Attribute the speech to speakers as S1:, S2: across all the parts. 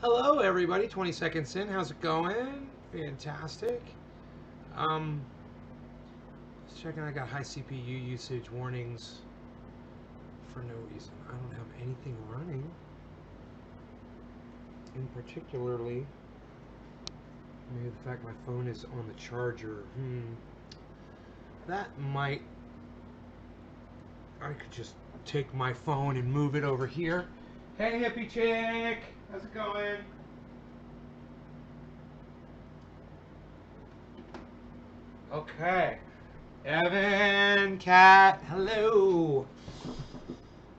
S1: Hello, everybody. 20 seconds in. How's it going? Fantastic. Um, just checking. I got high CPU usage warnings for no reason. I don't have anything running. In particularly, maybe the fact my phone is on the charger. That might. I could just take my phone and move it over here. Hey, hippie chick. How's it going? Okay. Evan, Cat, hello.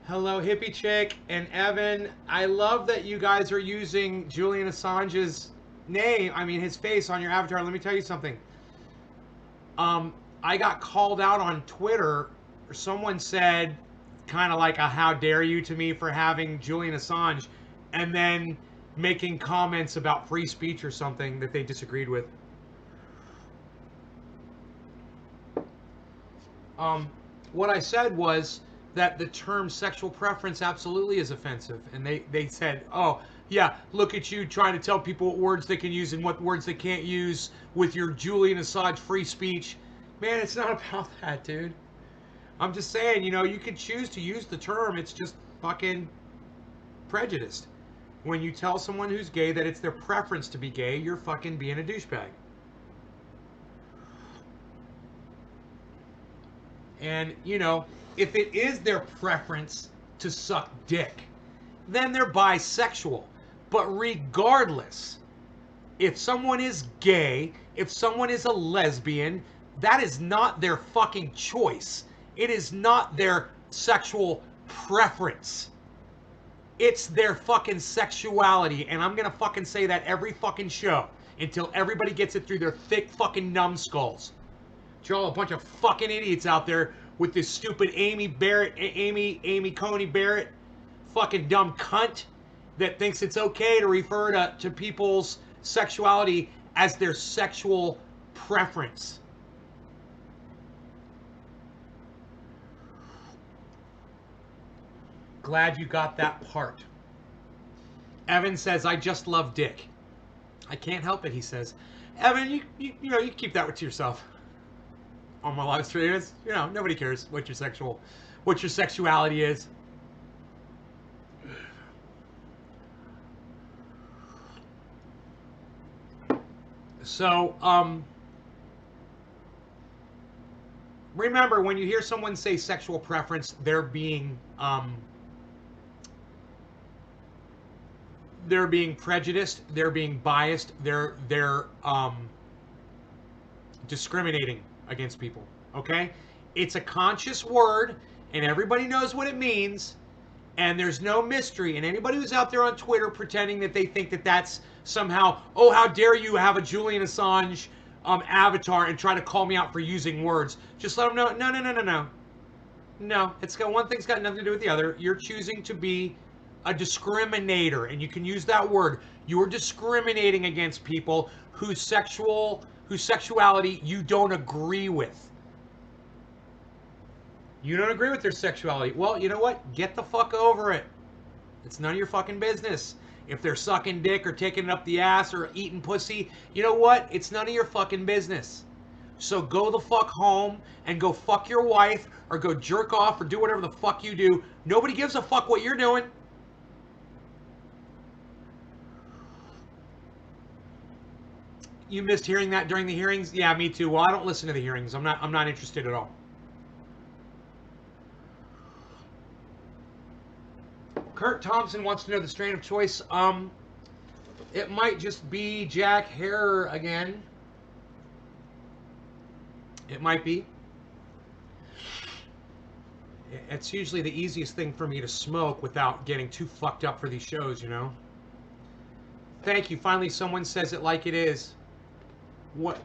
S1: Hello, hippie chick, and Evan. I love that you guys are using Julian Assange's name, his face on your avatar. Let me tell you something. I got called out on Twitter. Someone said kind of like a how dare you to me for having Julian Assange and then making comments about free speech or something that they disagreed with. What I said was that the term sexual preference absolutely is offensive. And they said, oh, yeah, look at you trying to tell people what words they can use and what words they can't use with your Julian Assange free speech. Man, it's not about that, dude. I'm just saying, you can choose to use the term. It's just fucking prejudiced. When you tell someone who's gay that it's their preference to be gay, you're fucking being a douchebag. And, if it is their preference to suck dick, then they're bisexual. But regardless, if someone is gay, if someone is a lesbian, that is not their fucking choice. It is not their sexual preference. It's their fucking sexuality. And I'm going to fucking say that every fucking show until everybody gets it through their thick fucking numbskulls. You're all a bunch of fucking idiots out there with this stupid Amy Coney Barrett, fucking dumb cunt that thinks it's okay to refer to people's sexuality as their sexual preference. Glad you got that part. Evan says, I just love dick. I can't help it, he says. Evan, you keep that to yourself. On my live streams, nobody cares what your sexuality is. So, remember when you hear someone say sexual preference, they're being prejudiced, they're being biased, they're discriminating against people. Okay? It's a conscious word, and everybody knows what it means, and there's no mystery. And anybody who's out there on Twitter pretending that they think that that's somehow, oh, how dare you have a Julian Assange avatar and try to call me out for using words, just let them know, no. No, one thing's got nothing to do with the other. You're choosing to be a discriminator, and you can use that word. You're discriminating against people whose sexuality you don't agree with. You don't agree with their sexuality. Well, you know what? Get the fuck over it. It's none of your fucking business. If they're sucking dick or taking it up the ass or eating pussy, you know what? It's none of your fucking business. So go the fuck home and go fuck your wife or go jerk off or do whatever the fuck you do. Nobody gives a fuck what you're doing. You missed hearing that during the hearings? Yeah, me too. Well, I don't listen to the hearings. I'm not interested at all. Kurt Thompson wants to know the strain of choice. It might just be Jack Herer again. It might be. It's usually the easiest thing for me to smoke without getting too fucked up for these shows, Thank you. Finally, someone says it like it is. What?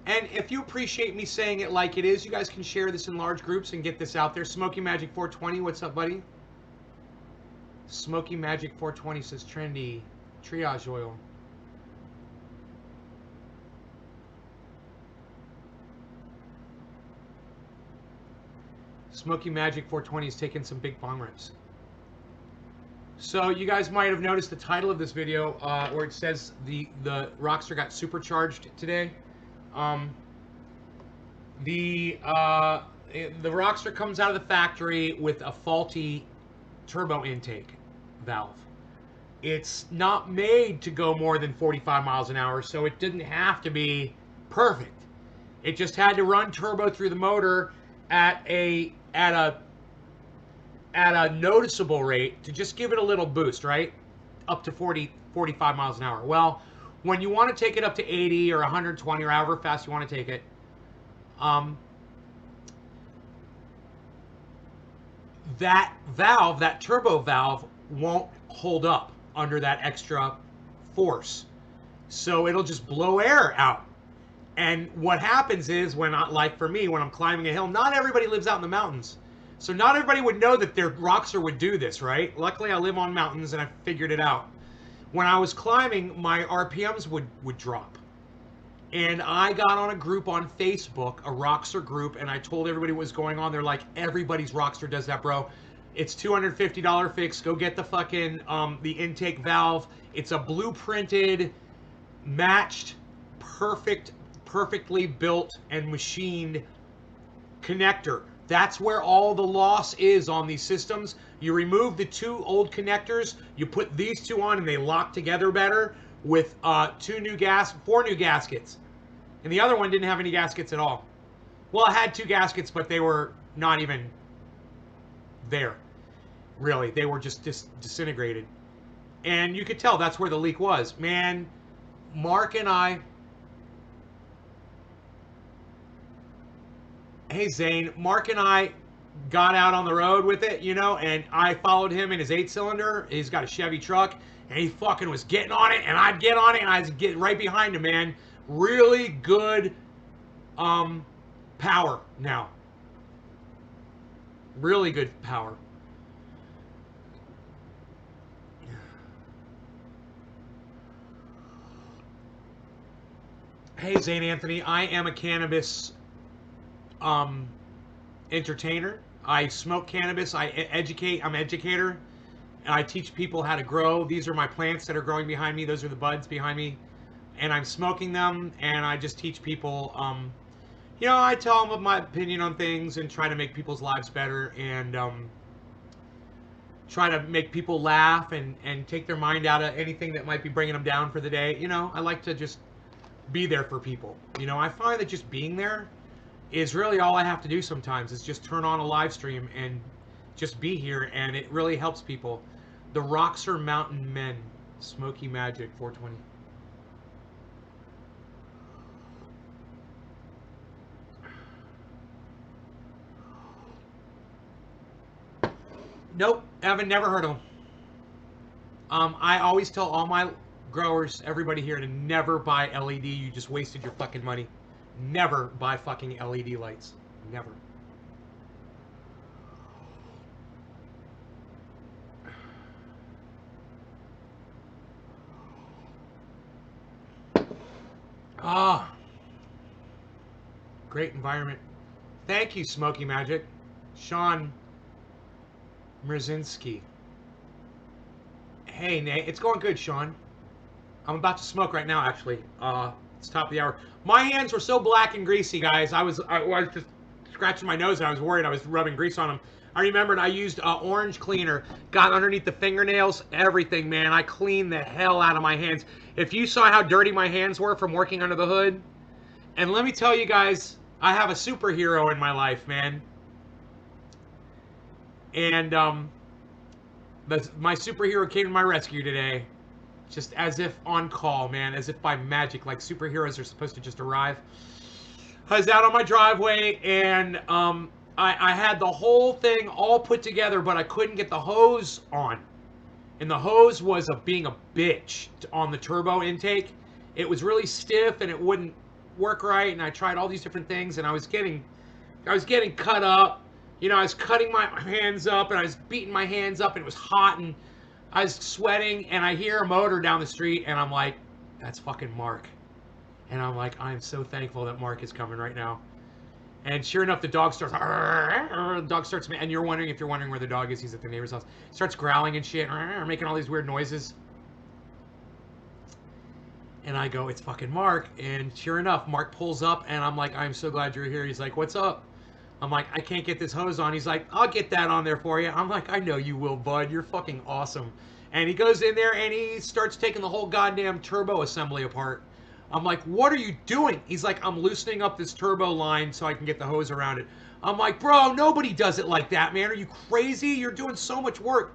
S1: And if you appreciate me saying it like it is, you guys can share this in large groups and get this out there. Smoky Magic 420, what's up, buddy? Smoky Magic 420 says trendy triage oil. Smoky Magic 420 is taking some big bong rips. So you guys might have noticed the title of this video where it says the Roxor got supercharged today. The Roxor comes out of the factory with a faulty turbo intake valve. It's not made to go more than 45 miles an hour, so it didn't have to be perfect. It just had to run turbo through the motor at a noticeable rate to just give it a little boost, right? Up to 45 miles an hour. Well, when you want to take it up to 80 or 120 or however fast you want to take it, that valve, that turbo valve, won't hold up under that extra force. So it'll just blow air out. And what happens is when, like for me, when I'm climbing a hill, not everybody lives out in the mountains. So not everybody would know that their Roxor would do this, right? Luckily, I live on mountains and I figured it out. When I was climbing, my RPMs would drop. And I got on a group on Facebook, a Roxor group, and I told everybody what was going on. They're like, everybody's Roxor does that, bro. It's $250 fix. Go get the fucking, the intake valve. It's a blueprinted, matched, perfectly built and machined connector. That's where all the loss is on these systems. You remove the two old connectors, you put these two on, and they lock together better with 4 new gaskets. And the other one didn't have any gaskets at all. Well, it had 2 gaskets, but they were not even there. Really, they were just disintegrated. And you could tell that's where the leak was. Man, Mark and I... Hey, Zane. Mark and I got out on the road with it, you know, and I followed him in his 8-cylinder. He's got a Chevy truck, and he fucking was getting on it, and I'd get on it, and I'd get right behind him, man. Really good power now. Really good power. Hey, Zane Anthony. I am a cannabis entertainer. I smoke cannabis. I educate. I'm an educator. And I teach people how to grow. These are my plants that are growing behind me. Those are the buds behind me. And I'm smoking them. And I just teach people, you know, I tell them my opinion on things and try to make people's lives better and try to make people laugh and take their mind out of anything that might be bringing them down for the day. You know, I like to just be there for people. You know, I find that just being there is really all I have to do sometimes, is just turn on a live stream and just be here, and it really helps people. The Roxor Mountain Men, Smoky Magic 420. Nope, Evan, never heard of them. I always tell all my growers, everybody here, to never buy LED. You just wasted your fucking money. Never buy fucking LED lights. Never. Ah. Great environment. Thank you, Smoky Magic. Sean Mrzinski. Hey, Nate. It's going good, Sean. I'm about to smoke right now, actually. It's top of the hour. My hands were so black and greasy, guys. I was just scratching my nose and I was worried I was rubbing grease on them. I remembered I used orange cleaner, got underneath the fingernails, everything, man. I cleaned the hell out of my hands. If you saw how dirty my hands were from working under the hood, and let me tell you guys, I have a superhero in my life, man. And my superhero came to my rescue today. Just as if on call, man. As if by magic, like superheroes are supposed to just arrive. I was out on my driveway, and I had the whole thing all put together, but I couldn't get the hose on. And the hose was being a bitch on the turbo intake. It was really stiff, and it wouldn't work right, and I tried all these different things, and I was getting cut up. You know, I was cutting my hands up, and I was beating my hands up, and it was hot, and I was sweating, and I hear a motor down the street, and I'm like, that's fucking Mark. And I'm like, I'm so thankful that Mark is coming right now. And sure enough, the dog starts. The dog starts, and you're wondering if you're wondering where the dog is. He's at the neighbor's house. Starts growling and shit, making all these weird noises. And I go, it's fucking Mark. And sure enough, Mark pulls up, and I'm like, I'm so glad you're here. He's like, what's up? I'm like, I can't get this hose on. He's like, I'll get that on there for you. I'm like, I know you will, bud. You're fucking awesome. And he goes in there and he starts taking the whole goddamn turbo assembly apart. I'm like, what are you doing? He's like, I'm loosening up this turbo line so I can get the hose around it. I'm like, bro, nobody does it like that, man. Are you crazy? You're doing so much work.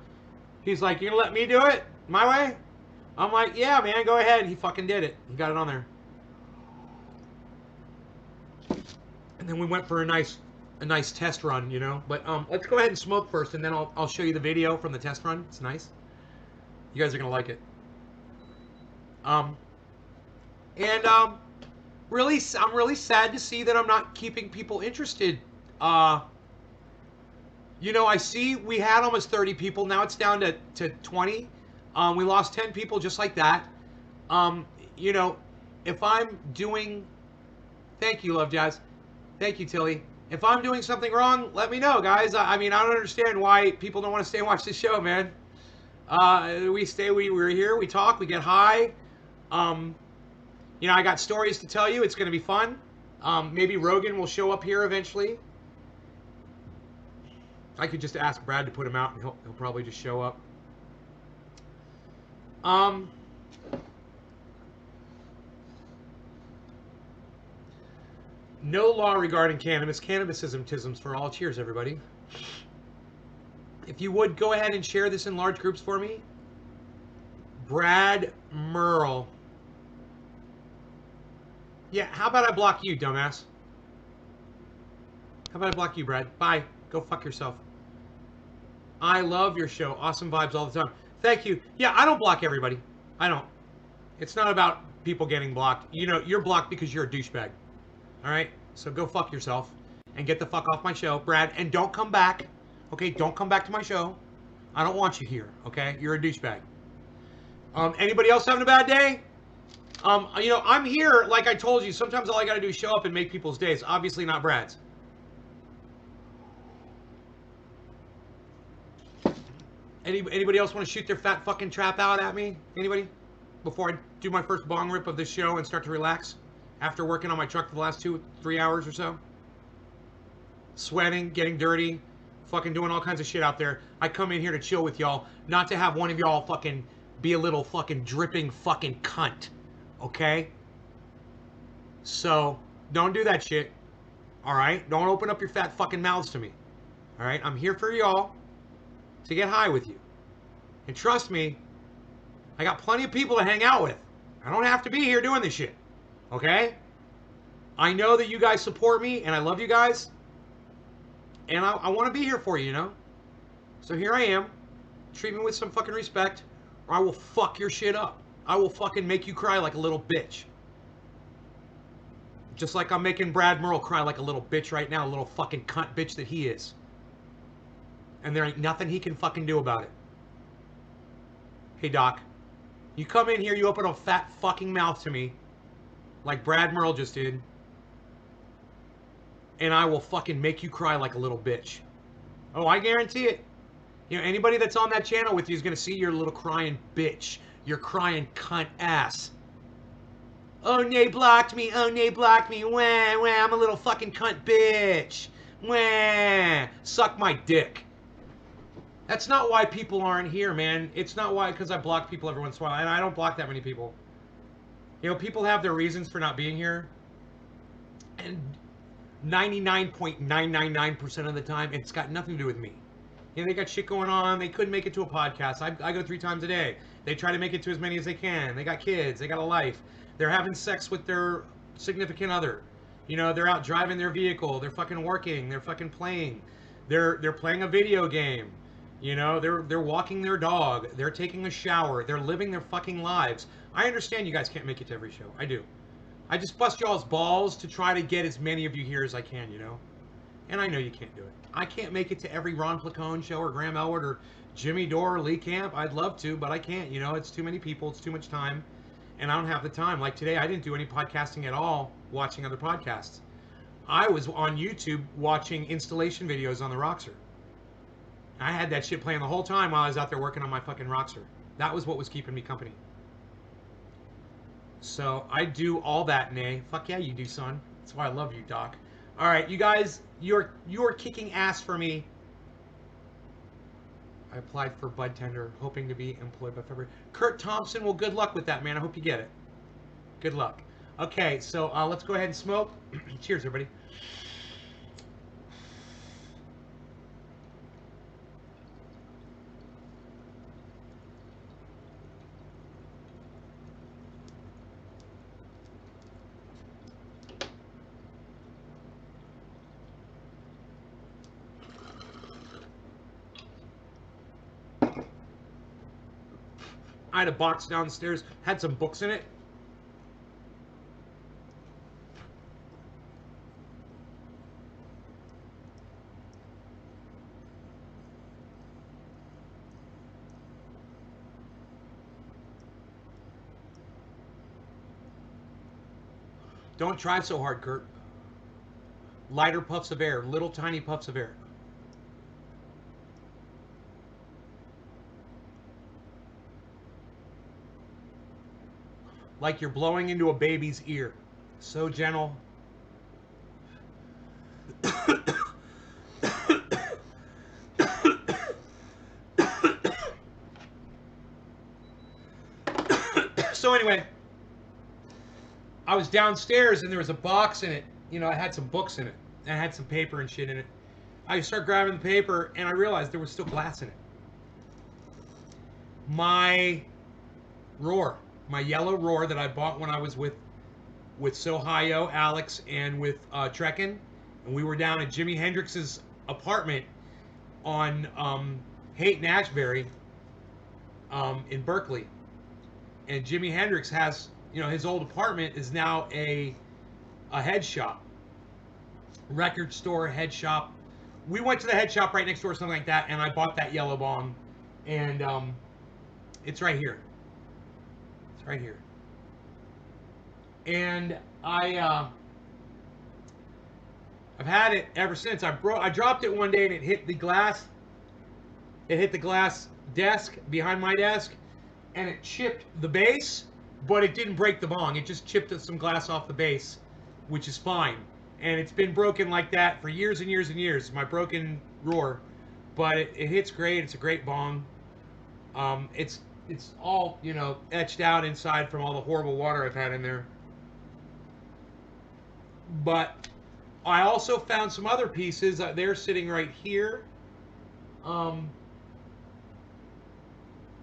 S1: He's like, you're gonna let me do it my way? I'm like, yeah, man, go ahead. He fucking did it. He got it on there. And then we went for a nice test run, you know. But let's go ahead and smoke first, and then I'll show you the video from the test run. It's nice. You guys are gonna like it. Really, I'm really sad to see that I'm not keeping people interested. You know, I see we had almost 30 people. Now it's down to 20. We lost 10 people just like that. You know, if I'm doing... Thank you, Love Jazz. Thank you, Tilly. If I'm doing something wrong, let me know, guys. I mean, I don't understand why people don't want to stay and watch this show, man. We're here, we talk, we get high. You know, I got stories to tell you. It's going to be fun. Maybe Rogan will show up here eventually. I could just ask Brad to put him out, and he'll probably just show up. No law regarding cannabis. Cannabisism for all. Cheers, everybody. If you would, go ahead and share this in large groups for me. Brad Merle. Yeah, how about I block you, dumbass? How about I block you, Brad? Bye. Go fuck yourself. I love your show. Awesome vibes all the time. Thank you. Yeah, I don't block everybody. I don't. It's not about people getting blocked. You know, you're blocked because you're a douchebag. All right? So go fuck yourself and get the fuck off my show, Brad. And don't come back. Okay? Don't come back to my show. I don't want you here. Okay? You're a douchebag. Anybody else having a bad day? You know, I'm here, like I told you. Sometimes all I got to do is show up and make people's days. Obviously not Brad's. Anybody else want to shoot their fat fucking trap out at me? Anybody? Before I do my first bong rip of this show and start to relax? After working on my truck for the last 2-3 hours or so? Sweating, getting dirty, fucking doing all kinds of shit out there. I come in here to chill with y'all, not to have one of y'all fucking be a little fucking dripping fucking cunt. Okay? So, don't do that shit. Alright? Don't open up your fat fucking mouths to me. Alright? I'm here for y'all to get high with you. And trust me, I got plenty of people to hang out with. I don't have to be here doing this shit. Okay? I know that you guys support me, and I love you guys. And I want to be here for you, you know? So here I am. Treat me with some fucking respect, or I will fuck your shit up. I will fucking make you cry like a little bitch. Just like I'm making Brad Merle cry like a little bitch right now, a little fucking cunt bitch that he is. And there ain't nothing he can fucking do about it. Hey, Doc. You come in here, you open a fat fucking mouth to me, like Brad Merle just did, and I will fucking make you cry like a little bitch. Oh, I guarantee it. You know, anybody that's on that channel with you is going to see your little crying bitch. Your crying cunt ass. Oh, Nay blocked me. Oh, Nay blocked me. Wah, wah, I'm a little fucking cunt bitch. Wah. Suck my dick. That's not why people aren't here, man. It's not why, because I block people every once in a while. And I don't block that many people. You know, people have their reasons for not being here. And 99.999% of the time, it's got nothing to do with me. You know, they got shit going on. They couldn't make it to a podcast. I go 3 times a day. They try to make it to as many as they can. They got kids. They got a life. They're having sex with their significant other. You know, they're out driving their vehicle. They're fucking working. They're fucking playing. They're playing a video game. You know, they're walking their dog. They're taking a shower. They're living their fucking lives. I understand you guys can't make it to every show. I do. I just bust y'all's balls to try to get as many of you here as I can, you know? And I know you can't do it. I can't make it to every Ron Placone show or Graham Elwood or Jimmy Dore or Lee Camp. I'd love to, but I can't, you know? It's too many people. It's too much time. And I don't have the time. Like today, I didn't do any podcasting at all, watching other podcasts. I was on YouTube watching installation videos on the Roxor. I had that shit playing the whole time while I was out there working on my fucking Roxor. That was what was keeping me company. So I do all that, Nay. Fuck yeah, you do, son. That's why I love you, Doc. All right, you guys, you're kicking ass for me. I applied for bud tender, hoping to be employed by February. Kurt Thompson, well, good luck with that, man. I hope you get it. Good luck. Okay, so let's go ahead and smoke. Cheers, everybody. I had a box downstairs, had some books in it. Don't try so hard, Kurt. Lighter puffs of air, little tiny puffs of air. Like you're blowing into a baby's ear. So gentle. So anyway, I was downstairs and there was a box in it. You know, I had some books in it. And I had some paper and shit in it. I start grabbing the paper and I realized there was still glass in it. My Roar, my yellow Roar that I bought when I was with Sohio, Alex, and with Trekken, and we were down at Jimi Hendrix's apartment on Haight and Ashbury in Berkeley. And Jimi Hendrix has, you know, his old apartment is now a head shop, record store, head shop. We went to the head shop right next door, something like that, and I bought that yellow bong, and it's right here. It's right here. And I've had it ever since. I dropped it one day and it hit the glass. It hit the glass desk behind my desk, and it chipped the base, but it didn't break the bong. It just chipped some glass off the base, which is fine. And it's been broken like that for years and years and years. My broken Roar, but it hits great. It's a great bong. It's all, you know, etched out inside from all the horrible water I've had in there. But I also found some other pieces. They're sitting right here. A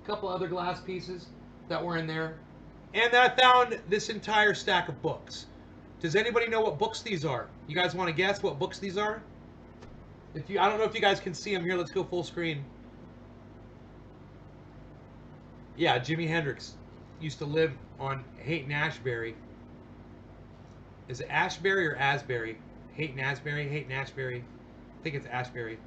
S1: couple other glass pieces that were in there. And then I found this entire stack of books. Does anybody know what books these are? You guys want to guess what books these are? I don't know if you guys can see them here. Let's go full screen. Yeah, Jimi Hendrix used to live on Haight and Ashbury. Is it Ashbury or Asbury? Haight and Asbury? Haight and Ashbury. I think it's Ashbury.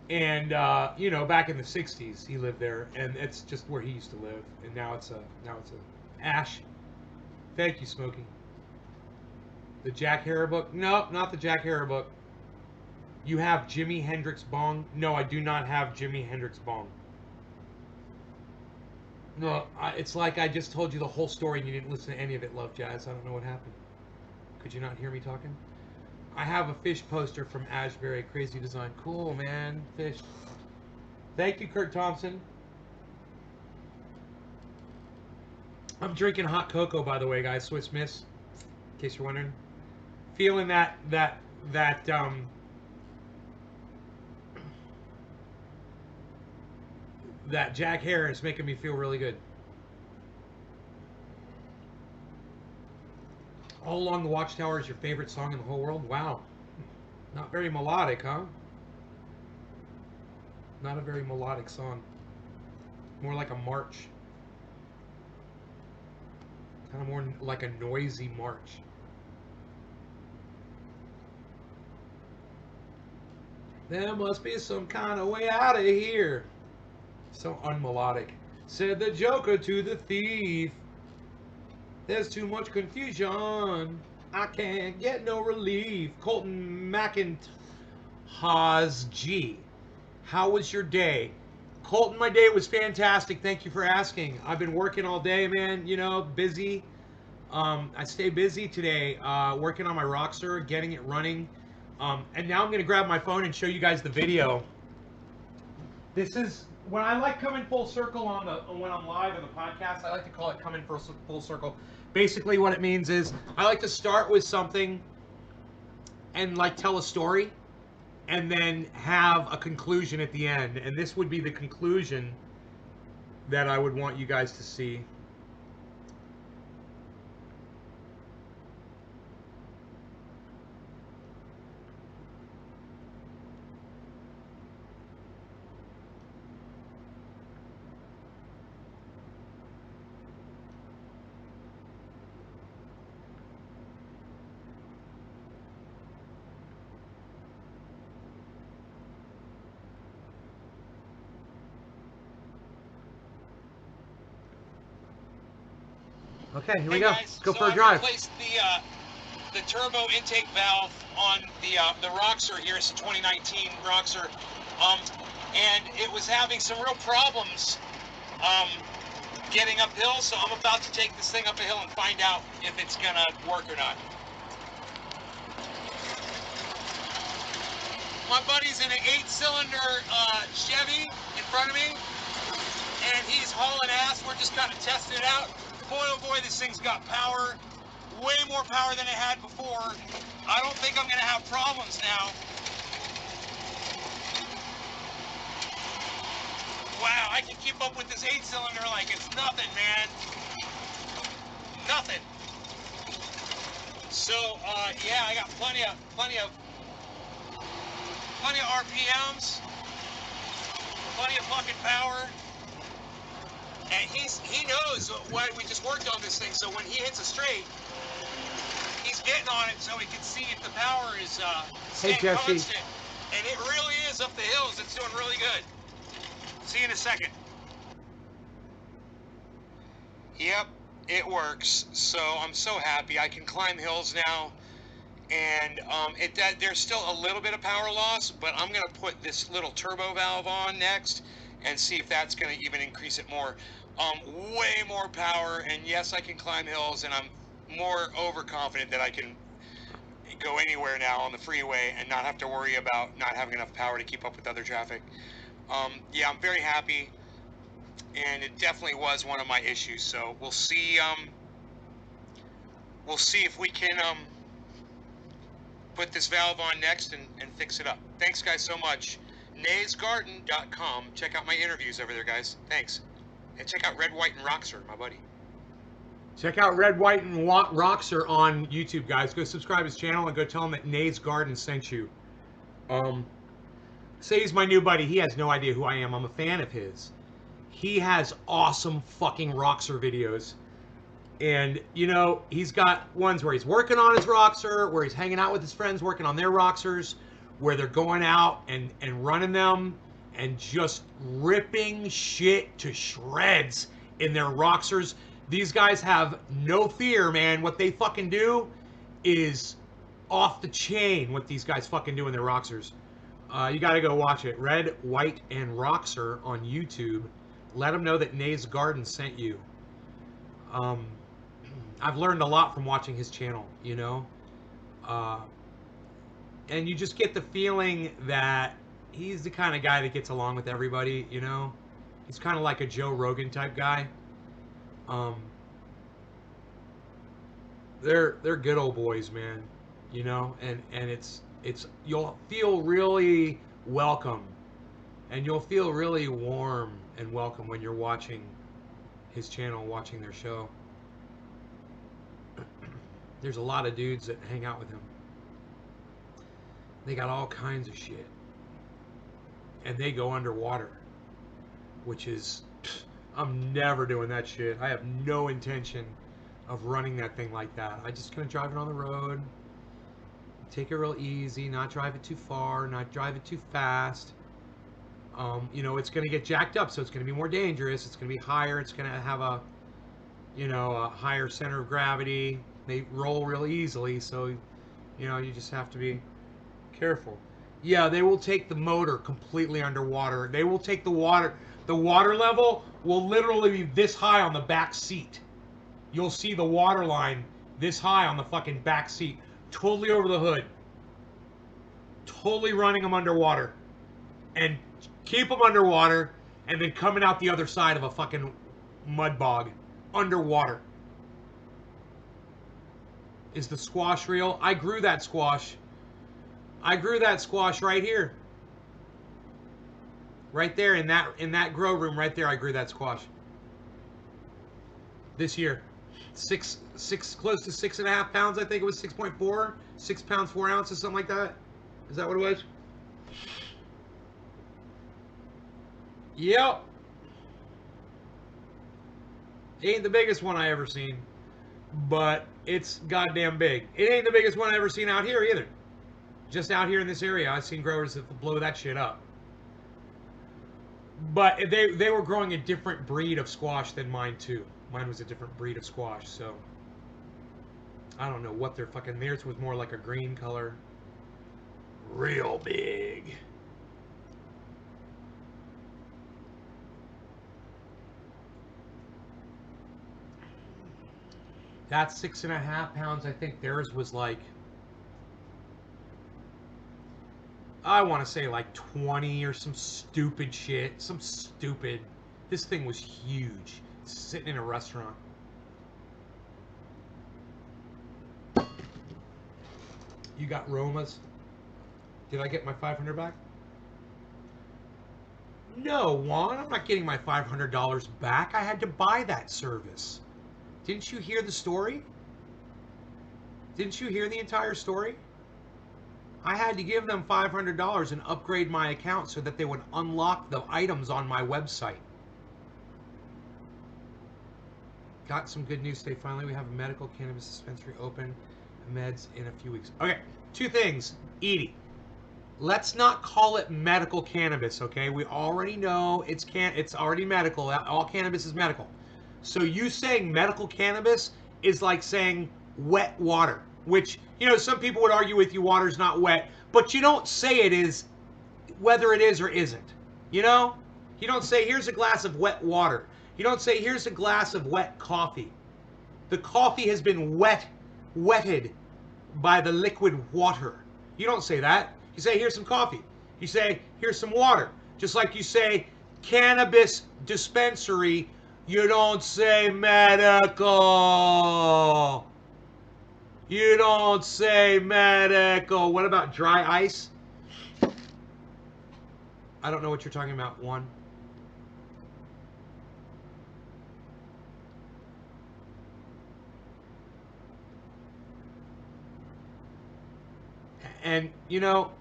S1: And you know, back in the '60s, he lived there, and it's just where he used to live. And now it's a Ash. Thank you, Smokey. The Jack Harrow book? No, not the Jack Harrow book. You have Jimi Hendrix bong? No, I do not have Jimi Hendrix bong. No, it's like I just told you the whole story and you didn't listen to any of it, Love Jazz. I don't know what happened. Could you not hear me talking? I have a fish poster from Ashbury. Crazy design. Cool, man. Fish. Thank you, Kurt Thompson. I'm drinking hot cocoa, by the way, guys. Swiss Miss, in case you're wondering. Feeling that Jack Harris is making me feel really good. All Along the Watchtower is your favorite song in the whole world? Wow. Not very melodic, huh? Not a very melodic song. More like a march. Kind of more like a noisy march. There must be some kind of way out of here. So unmelodic. Said the Joker to the thief. There's too much confusion. I can't get no relief. Colton McIntosh G. How was your day? Colton, my day was fantastic. Thank you for asking. I've been working all day, man. You know, busy. I stay busy today, working on my Roxor, getting it running. And now I'm going to grab my phone and show you guys the video. This is when I like coming full circle on when I'm live on the podcast. I like to call it coming full circle. Basically, what it means is I like to start with something and like tell a story, and then have a conclusion at the end. And this would be the conclusion that I would want you guys to see. Okay, here we go.
S2: Guys,
S1: Go for a
S2: I
S1: drive.
S2: replaced the turbo intake valve on the Roxor here. It's a 2019 Roxor, and it was having some real problems getting uphill. So I'm about to take this thing up a hill and find out if it's gonna work or not. My buddy's in an 8-cylinder Chevy in front of me, and he's hauling ass. We're just kind of testing it out. Boy, oh boy, this thing's got power, way more power than it had before. I don't think I'm gonna have problems now. Wow, I can keep up with this 8-cylinder like it's nothing, man. Nothing. So, yeah, I got plenty of RPMs, plenty of fucking power. And he knows why we just worked on this thing, so when he hits a straight, he's getting on it so he can see if the power is staying constant. And it really is up the hills. It's doing really good. See you in a second. Yep, it works. So I'm so happy. I can climb hills now. And there's still a little bit of power loss, but I'm going to put this little turbo valve on next and see if that's going to even increase it more. Way more power, and yes, I can climb hills, and I'm more overconfident that I can go anywhere now on the freeway and not have to worry about not having enough power to keep up with other traffic. Yeah, I'm very happy, and it definitely was one of my issues. So we'll see. We'll see if we can put this valve on next and fix it up. Thanks, guys, so much. naysgarden.com. Check out my interviews over there, guys. Thanks. And check out Red, White, and Roxor, my buddy.
S1: Check out Red, White, and Roxor on YouTube, guys. Go subscribe to his channel and go tell him that Nays Garden sent you. Say he's my new buddy. He has no idea who I am. I'm a fan of his. He has awesome fucking Roxor videos. And, you know, he's got ones where he's working on his Roxor, where he's hanging out with his friends working on their Roxors, where they're going out and running them and just ripping shit to shreds in their Roxors. These guys have no fear, man. What they fucking do is off the chain, what these guys fucking do in their Roxors. You gotta go watch it. Red, White, and Roxor on YouTube. Let them know that Nays Garden sent you. I've learned a lot from watching his channel, you know? And you just get the feeling that he's the kind of guy that gets along with everybody, you know? He's kind of like a Joe Rogan type guy. They're good old boys, man, you know? And it's you'll feel really welcome, and you'll feel really warm and welcome when you're watching his channel, watching their show. There's a lot of dudes that hang out with him. They got all kinds of shit. And they go underwater, which is, I'm never doing that shit. I have no intention of running that thing like that. I just gonna drive it on the road, take it real easy, not drive it too far, not drive it too fast. You know, it's going to get jacked up, so it's going to be more dangerous. It's going to be higher. It's going to have a, you know, a higher center of gravity. They roll real easily, so, you know, you just have to be careful. Yeah, they will take the motor completely underwater. They will take the water. The water level will literally be this high on the back seat. You'll see the water line this high on the fucking back seat, totally over the hood, totally running them underwater, and keep them underwater, and then coming out the other side of a fucking mud bog underwater. Is the squash real? I grew that squash. I grew that squash right here. Right there in that grow room right there, I grew that squash. This year. Six close to 6.5 pounds, I think it was 6.4. 6 pounds, 4 ounces, something like that. Is that what it was? Yep. Ain't the biggest one I ever seen, but it's goddamn big. It ain't the biggest one I ever seen out here either. Just out here in this area, I've seen growers that blow that shit up. But they were growing a different breed of squash than mine too. Mine was a different breed of squash, so I don't know what their fucking, theirs was more like a green color. Real big. That's 6.5 pounds. I think theirs was like, I want to say like 20 or some stupid shit. Some stupid. This thing was huge. Sitting in a restaurant. You got Romas? Did I get my $500 back? No, Juan, I'm not getting my $500 back. I had to buy that service. Didn't you hear the story? Didn't you hear the entire story? I had to give them $500 and upgrade my account so that they would unlock the items on my website. Got some good news today. Finally, we have a medical cannabis dispensary open. Meds in a few weeks. Okay, two things. Edie, let's not call it medical cannabis, okay? We already know it's already medical. All cannabis is medical. So you saying medical cannabis is like saying wet water, which, you know, some people would argue with you water's not wet, but you don't say it is, whether it is or isn't. You know? You don't say here's a glass of wet water. You don't say here's a glass of wet coffee. The coffee has been wetted by the liquid water. You don't say that. You say here's some coffee. You say here's some water. Just like you say cannabis dispensary, you don't say medical. You don't say medical. What about dry ice? I don't know what you're talking about, Juan. And, you know,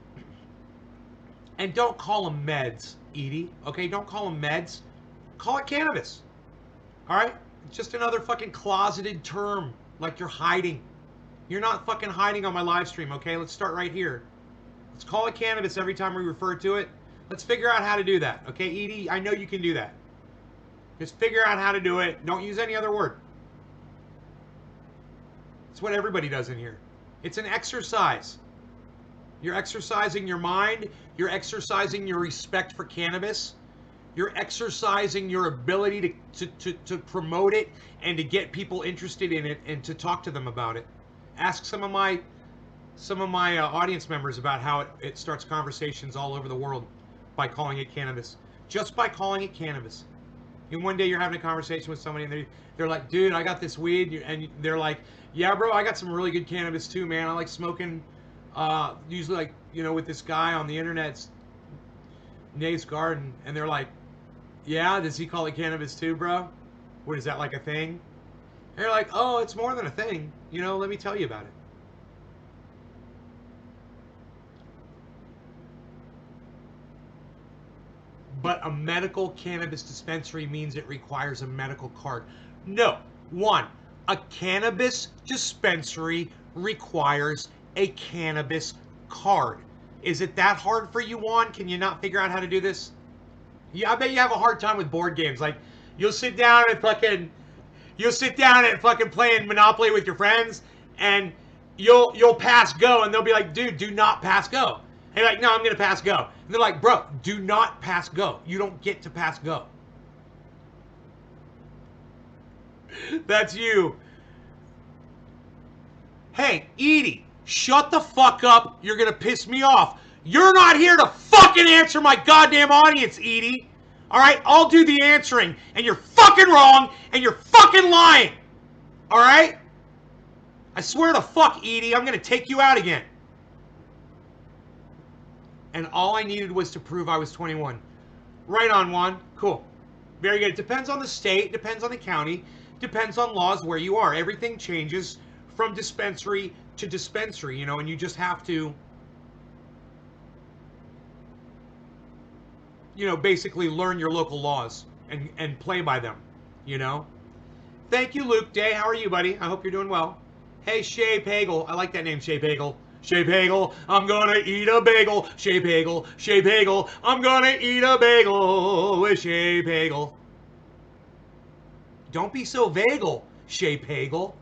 S1: and don't call them meds, Edie. Okay, don't call them meds. Call it cannabis. All right? It's just another fucking closeted term, like you're hiding. You're not fucking hiding on my live stream, okay? Let's start right here. Let's call it cannabis every time we refer to it. Let's figure out how to do that, okay, Edie? I know you can do that. Just figure out how to do it. Don't use any other word. It's what everybody does in here. It's an exercise. You're exercising your mind. You're exercising your respect for cannabis. You're exercising your ability to promote it and to get people interested in it and to talk to them about it. Ask some of my audience members about how it starts conversations all over the world by calling it cannabis. Just by calling it cannabis. And one day you're having a conversation with somebody and they're like, dude, I got this weed. And they're like, yeah, bro, I got some really good cannabis too, man. I like smoking, usually like, you know, with this guy on the internet, Nate's Garden. And they're like, yeah, does he call it cannabis too, bro? What, is that like a thing? And they're like, oh, it's more than a thing. You know, let me tell you about it. But a medical cannabis dispensary means it requires a medical card. No. One, a cannabis dispensary requires a cannabis card. Is it that hard for you, Juan? Can you not figure out how to do this? Yeah, I bet you have a hard time with board games. Like, you'll sit down and fucking playing Monopoly with your friends, and you'll pass go, and they'll be like, dude, do not pass go. And you're like, no, I'm gonna pass go. And they're like, bro, do not pass go. You don't get to pass go. That's you. Hey, Edie, shut the fuck up. You're gonna piss me off. You're not here to fucking answer my goddamn audience, Edie. Alright? I'll do the answering. And you're fucking wrong. And you're fucking lying. Alright? I swear to fuck, Edie, I'm gonna take you out again. And all I needed was to prove I was 21. Right on, Juan. Cool. Very good. It depends on the state. Depends on the county. Depends on laws where you are. Everything changes from dispensary to dispensary, you know, and you just have to, you know, basically learn your local laws and play by them, you know. Thank you, Luke Day. How are you, buddy? I hope you're doing well. Hey, Shay Pagel. I like that name, Shay Pagel. Shay Pagel, I'm gonna eat a bagel. Shay Pagel, Shay Pagel, I'm gonna eat a bagel with Shay Pagel. Don't be so vagal, Shay Pagel.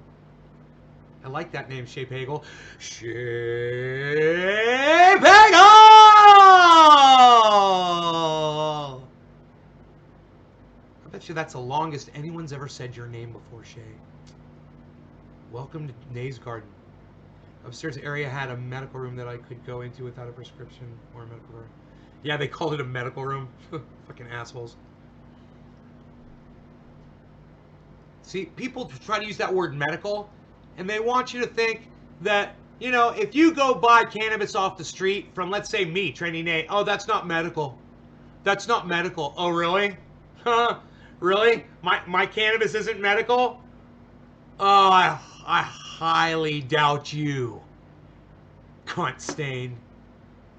S1: I like that name, Shay Pagel. Shay Pagel! I bet you that's the longest anyone's ever said your name before, Shay. Welcome to Nay's Garden. Upstairs area had a medical room that I could go into without a prescription or a medical room. Yeah, they called it a medical room. Fucking assholes. See, people try to use that word medical, and they want you to think that, you know, if you go buy cannabis off the street from, let's say, me, Training Nate, oh, that's not medical. That's not medical. Oh, really? Huh? Really? My cannabis isn't medical? Oh, I highly doubt you. Cunt stain.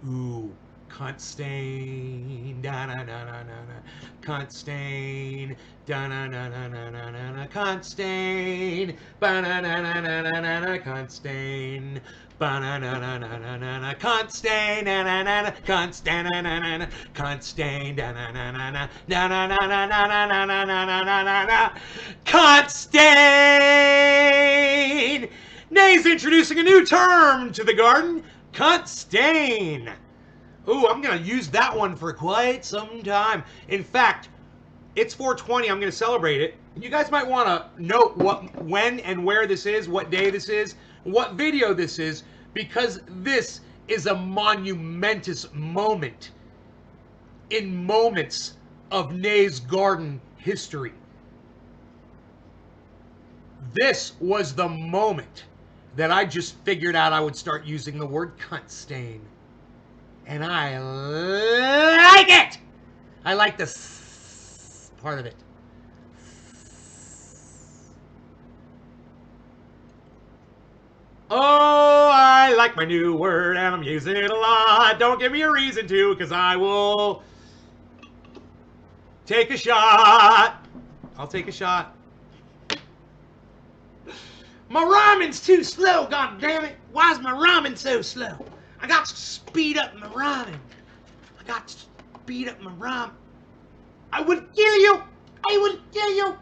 S1: Ooh, cunt stain. Da-na-na-na-na-na. Cunt stain. Da-na-na-na-na-na-na. Cunt stain. Ba-na-na-na-na-na-na. Cunt stain. Ba-na-na-na-na-na-na. Cunt stain. Na-na-na-na. Cunt stain. Na-na-na-na. Cunt stain. Da-na-na-na-na. Na-na-na-na-na-na-na-na-na-na. Cunt stain. Nay's introducing a new term to the garden. Cunt stain. Ooh, I'm going to use that one for quite some time. In fact, it's 420. I'm going to celebrate it. You guys might want to note when and where this is, what day this is, what video this is, because this is a monumentous moment in moments of Nay's Garden history. This was the moment that I just figured out I would start using the word cunt stain. And I like it! I like the part of it. Oh, I like my new word and I'm using it a lot. Don't give me a reason to, because I will take a shot. I'll take a shot. My rhyming's too slow, god damn it. Why is my rhyming so slow? I got to speed up my rhyming. I got to speed up my rhyme. I will kill you. I will kill you.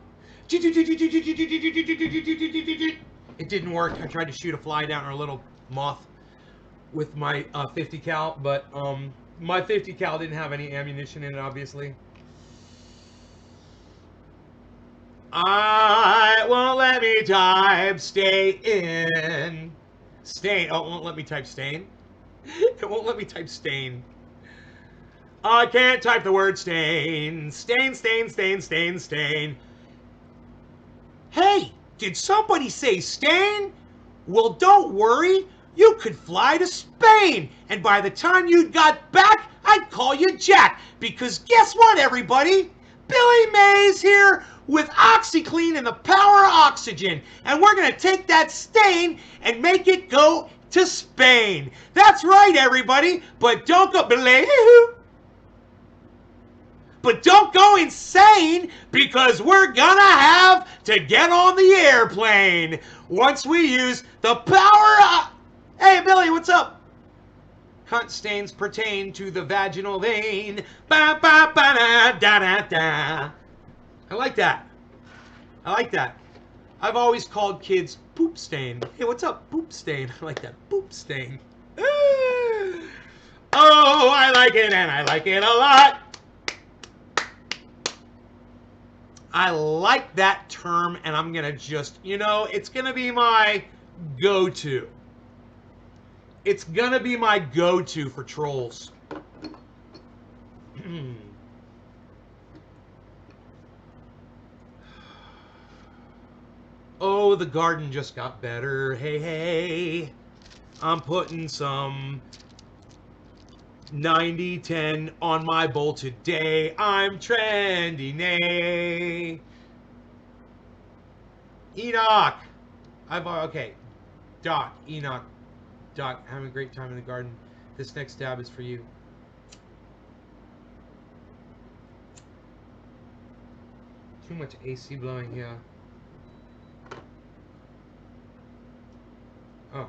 S1: It didn't work. I tried to shoot a fly down or a little moth with my 50 cal, but my 50 cal didn't have any ammunition in it, obviously. I won't let me type stay in. Stain. Oh, it won't let me type stain. It won't let me type stain. I can't type the word stain. Stain, stain, stain, stain, stain. Hey, did somebody say stain? Well, don't worry. You could fly to Spain. And by the time you got back, I'd call you Jack. Because guess what, everybody? Billy Mays here with OxyClean and the power of oxygen. And we're going to take that stain and make it go to Spain. That's right, everybody. But don't go... But don't go insane, because we're gonna have to get on the airplane once we use the power of... Hey, Billy, what's up? Cunt stains pertain to the vaginal vein. Ba ba ba da da da da. I like that. I like that. I've always called kids poop stain. Hey, what's up, poop stain? I like that, poop stain. Oh, I like it, and I like it a lot. I like that term, and I'm gonna just, it's gonna be my go-to. It's gonna be my go-to for trolls. Oh, the garden just got better. Hey, hey. I'm putting some 90-10 on my bowl today. I'm trendy, nay. Enoch. Okay. Doc, Enoch. Doc, having a great time in the garden. This next dab is for you. Too much AC blowing here. Oh.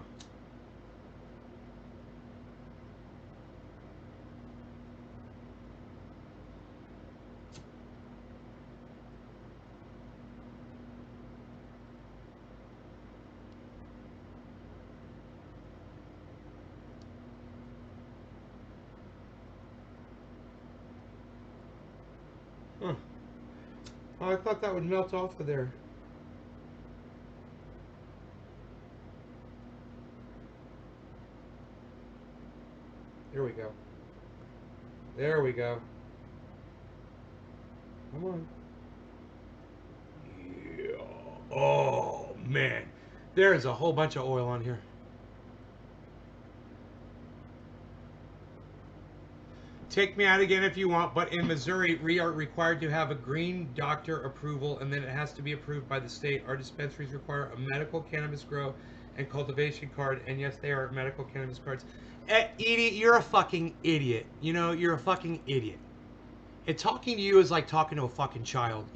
S1: Huh. Oh, I thought that would melt off of there. There we go. There we go. Come on. Yeah. Oh, man. There's a whole bunch of oil on here. Take me out again if you want, but in Missouri, we are required to have a green doctor approval, and then it has to be approved by the state. Our dispensaries require a medical cannabis grow and cultivation card, and yes, they are medical cannabis cards. Edie, you're a fucking idiot. You're a fucking idiot. And talking to you is like talking to a fucking child,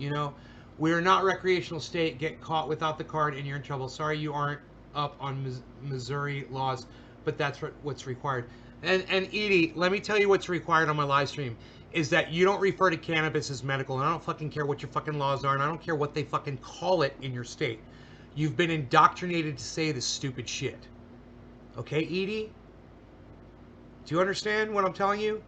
S1: We're not recreational state. Get caught without the card, and you're in trouble. Sorry you aren't up on Missouri laws, but that's what's required. And Edie, let me tell you what's required on my live stream is that you don't refer to cannabis as medical, and I don't fucking care what your fucking laws are, and I don't care what they fucking call it in your state. You've been indoctrinated to say this stupid shit. Okay, Edie? Do you understand what I'm telling you?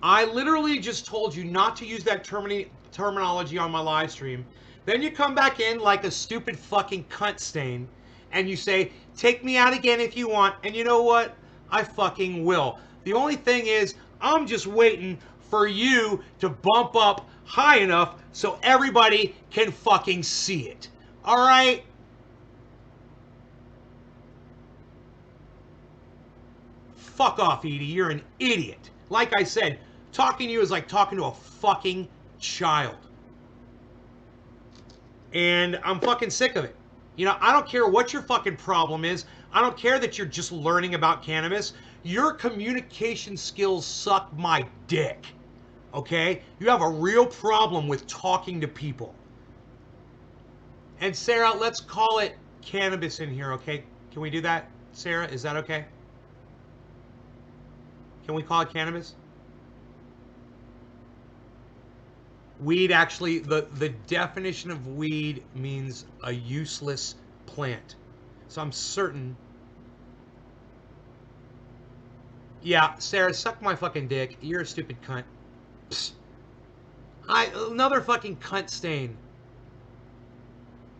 S1: I literally just told you not to use that terminology on my live stream. Then you come back in like a stupid fucking cunt stain, and you say, take me out again if you want, and you know what? I fucking will. The only thing is, I'm just waiting for you to bump up high enough so everybody can fucking see it. Alright? Fuck off, Edie. You're an idiot. Like I said, talking to you is like talking to a fucking child. And I'm fucking sick of it. I don't care what your fucking problem is. I don't care that you're just learning about cannabis. Your communication skills suck my dick. Okay? You have a real problem with talking to people. And Sarah, let's call it cannabis in here, okay? Can we do that? Sarah, is that okay? Can we call it cannabis? Weed actually, the definition of weed means a useless plant. So I'm certain. Yeah, Sarah, suck my fucking dick. You're a stupid cunt. Psst. Another fucking cunt stain.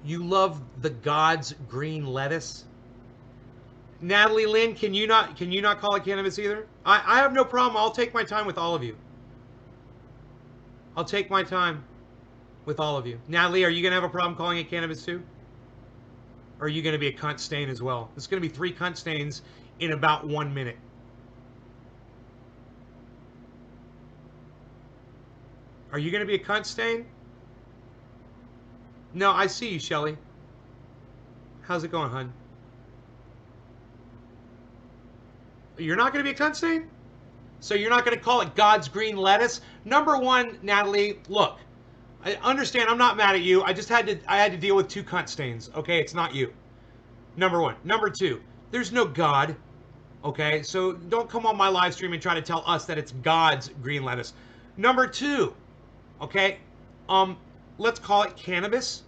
S1: You love the God's green lettuce? Natalie Lynn, can you not call it cannabis either? I have no problem. I'll take my time with all of you. I'll take my time with all of you. Natalie, are you going to have a problem calling it cannabis too? Or are you going to be a cunt stain as well? There's going to be 3 cunt stains in about 1 minute. Are you going to be a cunt stain? No, I see you, Shelly. How's it going, hun? You're not going to be a cunt stain? So you're not going to call it God's green lettuce? Number one, Natalie, look. I understand, I'm not mad at you. I had to deal with 2 cunt stains. Okay, it's not you. Number one. Number 2, there's no God. Okay, so don't come on my live stream and try to tell us that it's God's green lettuce. Number two, okay, let's call it cannabis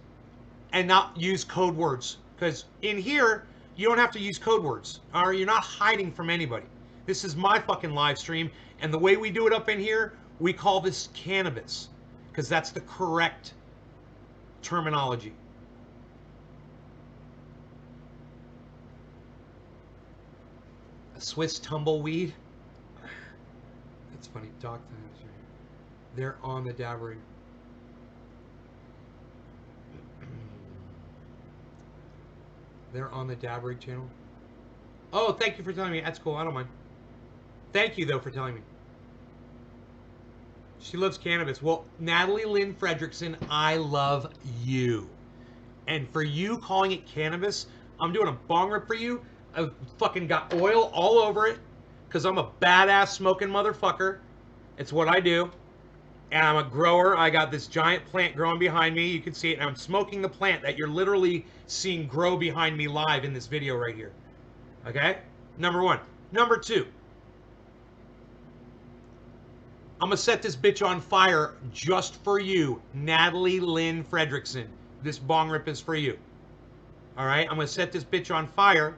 S1: and not use code words, because in here you don't have to use code words, or you're not hiding from anybody. This is my fucking live stream, and the way we do it up in here, we call this cannabis, because that's the correct terminology. A Swiss tumbleweed. That's funny. Doc, they're on the dabbering. They're on the dabbering channel. Oh, thank you for telling me. That's cool. I don't mind. Thank you, though, for telling me. She loves cannabis. Well, Natalie Lynn Fredrickson, I love you. And for you calling it cannabis, I'm doing a bong rip for you. I've fucking got oil all over it because I'm a badass smoking motherfucker. It's what I do. And I'm a grower. I got this giant plant growing behind me. You can see it. And I'm smoking the plant that you're literally seeing grow behind me live in this video right here. Okay? Number one. Number two. I'm going to set this bitch on fire just for you, Natalie Lynn Fredrickson. This bong rip is for you. All right? I'm going to set this bitch on fire.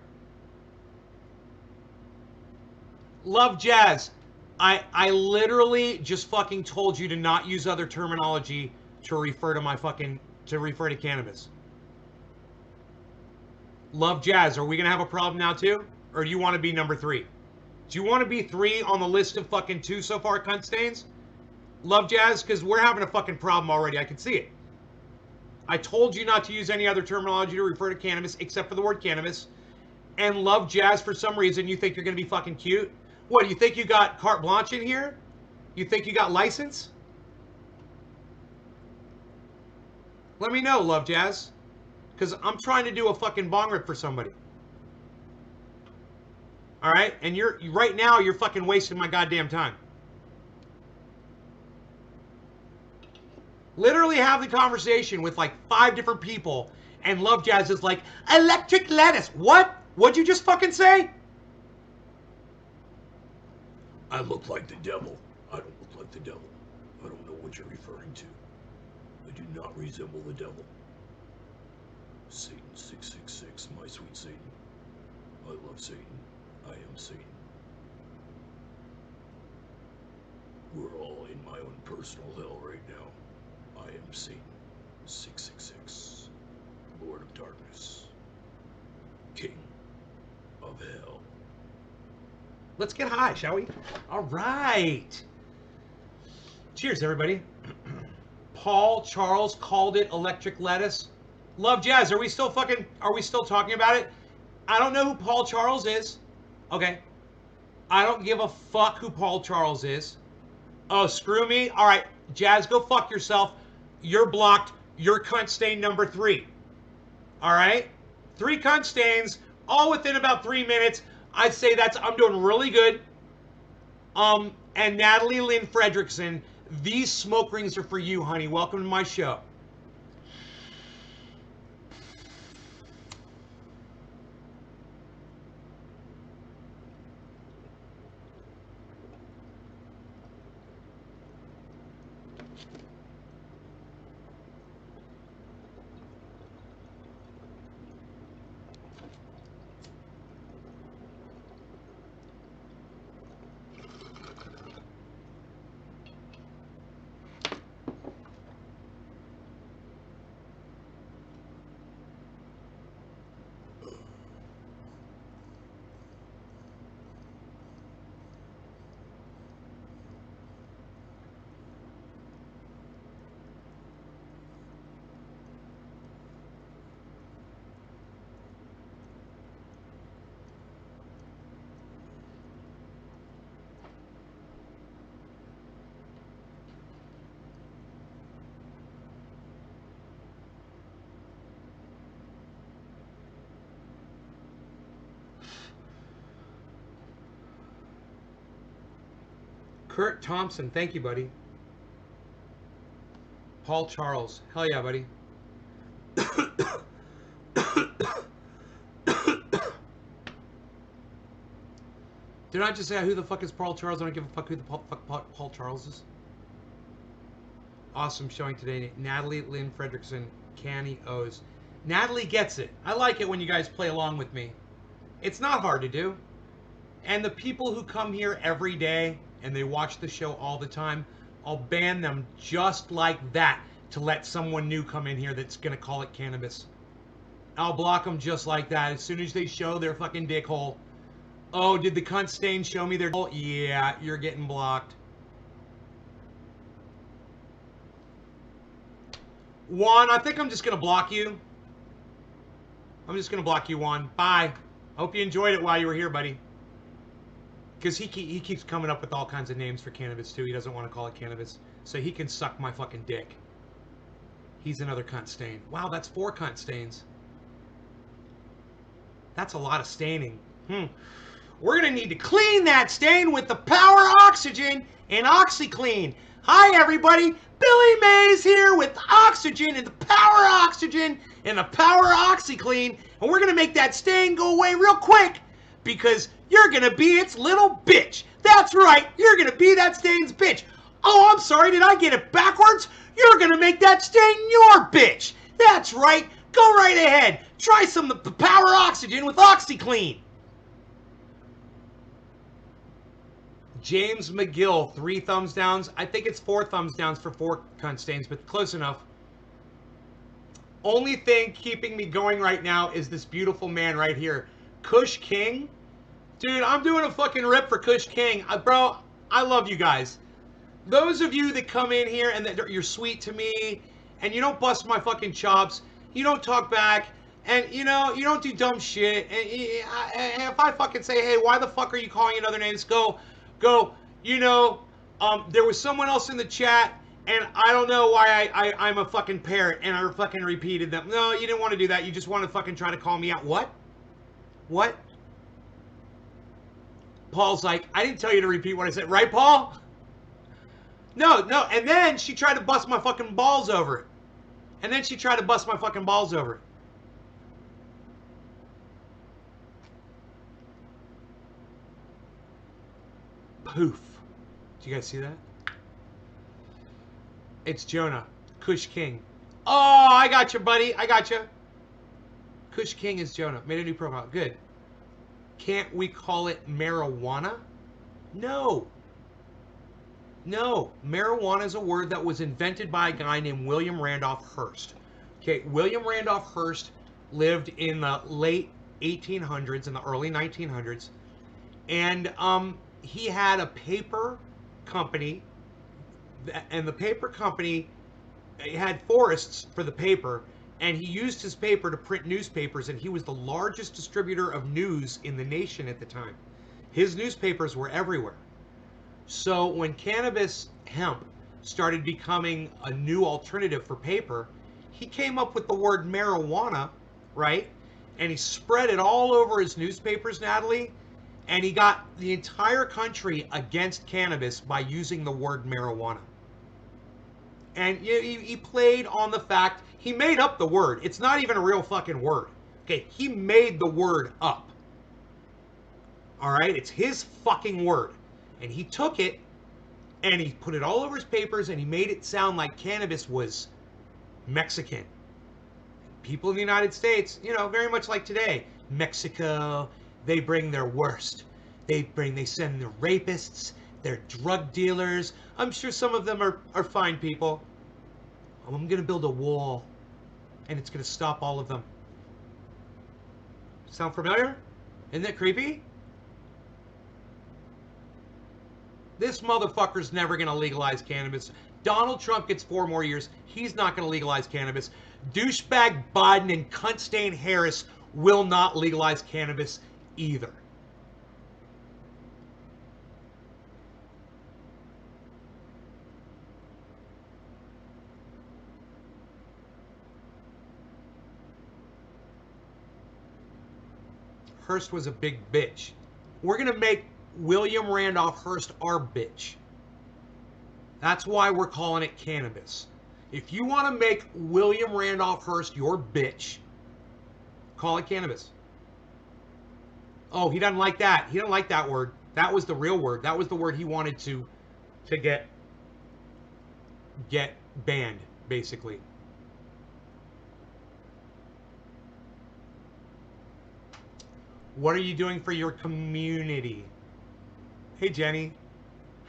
S1: Love Jazz. I literally just fucking told you to not use other terminology to refer to to cannabis. Love Jazz. Are we going to have a problem now too? Or do you want to be number 3? Do you want to be 3 on the list of fucking 2 so far, cunt stains? Love Jazz, because we're having a fucking problem already. I can see it. I told you not to use any other terminology to refer to cannabis except for the word cannabis. And Love Jazz, for some reason, you think you're going to be fucking cute? What, you think you got carte blanche in here? You think you got license? Let me know, Love Jazz. Because I'm trying to do a fucking bong rip for somebody. All right? And right now, you're fucking wasting my goddamn time. Literally have the conversation with like 5 different people, and Love Jazz is like, electric lettuce. What? What'd you just fucking say? I look like the devil. I don't look like the devil. I don't know what you're referring to. I do not resemble the devil. Satan 666, my sweet Satan. I love Satan. I am Satan. We're all in my own personal hell right now. I am Satan 666, Lord of Darkness, King of Hell. Let's get high, shall we? All right. Cheers, everybody. Paul Charles called it electric lettuce. Love Jazz, are we still talking about it? I don't know who Paul Charles is. Okay. I don't give a fuck who Paul Charles is. Oh, screw me. All right, Jazz, go fuck yourself. You're blocked. You're cunt stain number 3. All right? 3 cunt stains, all within about 3 minutes. I'd say I'm doing really good. And Natalie Lynn Fredrickson, these smoke rings are for you, honey. Welcome to my show. Kurt Thompson, thank you, buddy. Paul Charles, hell yeah, buddy. Did I just say who the fuck is Paul Charles? I don't give a fuck who the fuck Paul Charles is. Awesome showing today. Natalie Lynn Fredrickson, Canny O's. Natalie gets it. I like it when you guys play along with me. It's not hard to do. And the people who come here every day and they watch the show all the time, I'll ban them just like that to let someone new come in here that's going to call it cannabis. I'll block them just like that. As soon as they show their fucking dick hole. Oh, did the cunt stain show me their hole? Yeah, you're getting blocked. Juan, I think I'm just going to block you. I'm just going to block you, Juan. Bye. Hope you enjoyed it while you were here, buddy. Because he keeps coming up with all kinds of names for cannabis, too. He doesn't want to call it cannabis. So he can suck my fucking dick. He's another cunt stain. Wow, that's 4 cunt stains. That's a lot of staining. We're going to need to clean that stain with the Power Oxygen and OxyClean. Hi, everybody. Billy Mays here with Oxygen and the Power Oxygen and the Power OxyClean. And we're going to make that stain go away real quick because you're going to be its little bitch. That's right. You're going to be that stain's bitch. Oh, I'm sorry. Did I get it backwards? You're going to make that stain your bitch. That's right. Go right ahead. Try some of the Power Oxygen with OxyClean. James McGill, 3 thumbs downs. I think it's 4 thumbs downs for 4 cunt stains, but close enough. Only thing keeping me going right now is this beautiful man right here. Kush King. Dude, I'm doing a fucking rip for Kush King. Bro, I love you guys. Those of you that come in here and that you're sweet to me, and you don't bust my fucking chops, you don't talk back, and, you know, you don't do dumb shit, and if I fucking say, hey, why the fuck are you calling another names, go, you know, there was someone else in the chat, and I don't know why I'm a fucking parrot, and I fucking repeated them. No, you didn't want to do that. You just want to fucking try to call me out. What? What? Paul's like, I didn't tell you to repeat what I said. Right, Paul? No. And then she tried to bust my fucking balls over it. Poof. Do you guys see that? It's Jonah. Kush King. Oh, I got you, buddy. I got you. Kush King is Jonah. Made a new profile. Good. Can't we call it marijuana? No. No. Marijuana is a word that was invented by a guy named William Randolph Hearst. Okay, William Randolph Hearst lived in the late 1800s and the early 1900s. And he had a paper company, and the paper company had forests for the paper, and he used his paper to print newspapers, and he was the largest distributor of news in the nation at the time. His newspapers were everywhere. So when cannabis hemp started becoming a new alternative for paper, he came up with the word marijuana, right? And he spread it all over his newspapers, Natalie, and he got the entire country against cannabis by using the word marijuana. And he played on the fact, he made up the word. It's not even a real fucking word. Okay, he made the word up. All right, it's his fucking word. And he took it and he put it all over his papers and he made it sound like cannabis was Mexican. People in the United States, you know, very much like today, Mexico, they bring their worst. They send their rapists, their drug dealers. I'm sure some of them are fine people. I'm going to build a wall, and it's going to stop all of them. Sound familiar? Isn't that creepy? This motherfucker's never going to legalize cannabis. Donald Trump gets 4 more years. He's not going to legalize cannabis. Douchebag Biden and cunt stain Harris will not legalize cannabis either. Hearst was a big bitch. We're going to make William Randolph Hearst our bitch. That's why we're calling it cannabis. If you want to make William Randolph Hearst your bitch, call it cannabis. Oh, he doesn't like that. He doesn't like that word. That was the real word. That was the word he wanted to get banned, basically. What are you doing for your community? Hey, Jenny.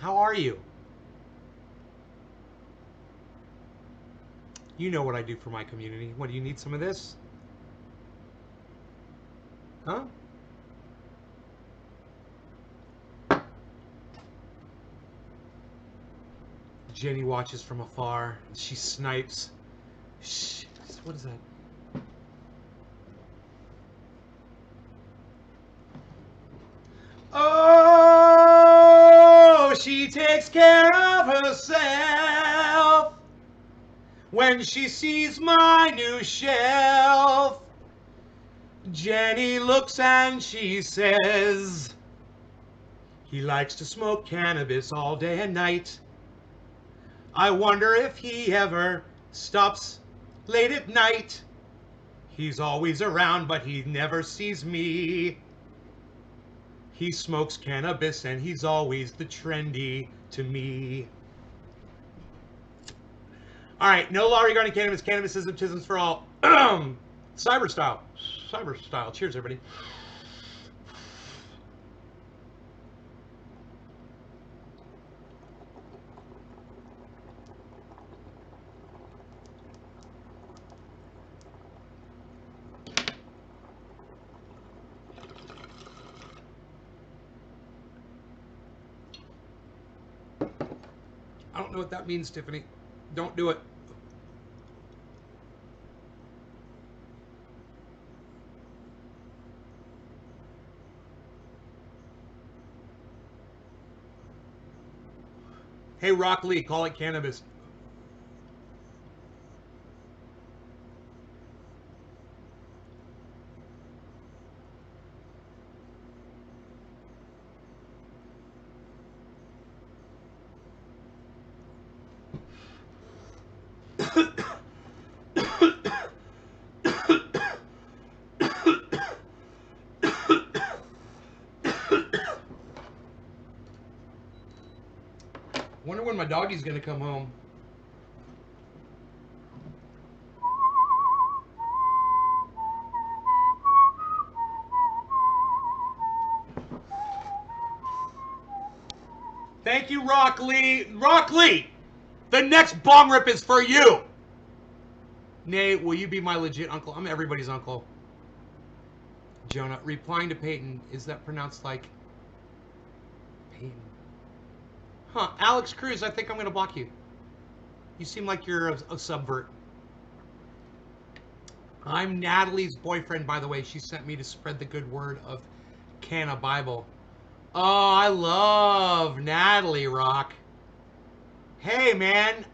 S1: How are you? You know what I do for my community. What, do you need some of this? Huh? Jenny watches from afar. She snipes. Shh. What is that? Oh, she takes care of herself when she sees my new shelf. Jenny looks and she says, he likes to smoke cannabis all day and night. I wonder if he ever stops late at night. He's always around, but he never sees me. He smokes cannabis and he's always the trendy to me. All right, no law regarding cannabis. Cannabis is tisms for all. Cyber style. Cyber style. Cheers, everybody. I don't know what that means, Tiffany. Don't do it. Hey, Rock Lee, call it cannabis. Wonder when my doggy's gonna come home. Thank you, Rock Lee. Rock Lee, the next bong rip is for you. Nate, will you be my legit uncle? I'm everybody's uncle. Jonah, replying to Peyton, is that pronounced like Peyton? Huh, Alex Cruz, I think I'm going to block you. You seem like you're a subvert. I'm Natalie's boyfriend, by the way. She sent me to spread the good word of Canna Bible. Oh, I love Natalie, Rock. Hey, man,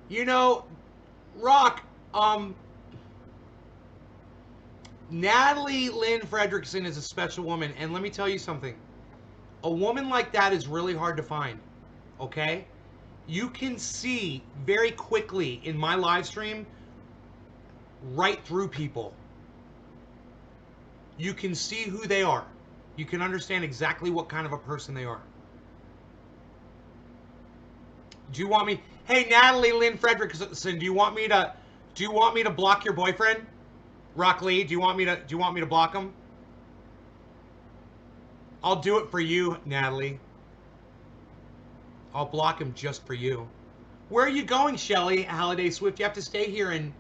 S1: you know, Rock, Natalie Lynn Fredrickson is a special woman, and let me tell you something. A woman like that is really hard to find, okay? You can see very quickly in my live stream right through people. You can see who they are. You can understand exactly what kind of a person they are. Do you want me? Hey, Natalie Lynn Fredrickson, do you want me to block your boyfriend? Rock Lee, do you want me to block him? I'll do it for you, Natalie. I'll block him just for you. Where are you going, Shelly? Halliday Swift, you have to stay here and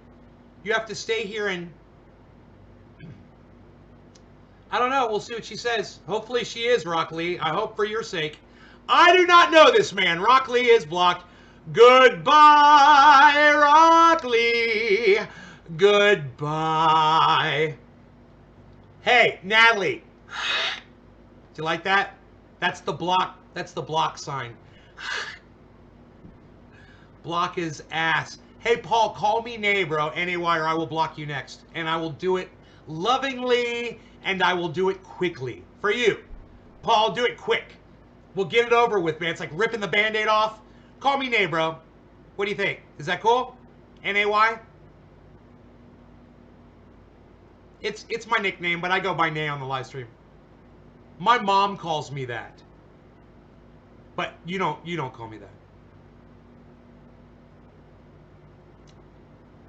S1: I don't know. We'll see what she says. Hopefully she is, Rock Lee. I hope for your sake. I do not know this man. Rock Lee is blocked. Goodbye, Rock Lee. Goodbye. Hey, Natalie. Do you like that? That's the block. That's the block sign. Block his ass. Hey, Paul, call me Nay, bro. N-A-Y, or I will block you next. And I will do it lovingly, and I will do it quickly. For you. Paul, do it quick. We'll get it over with, man. It's like ripping the Band-Aid off. Call me Nay, bro. What do you think? Is that cool? N-A-Y? It's my nickname, but I go by Nay on the live stream. My mom calls me that. But you don't call me that.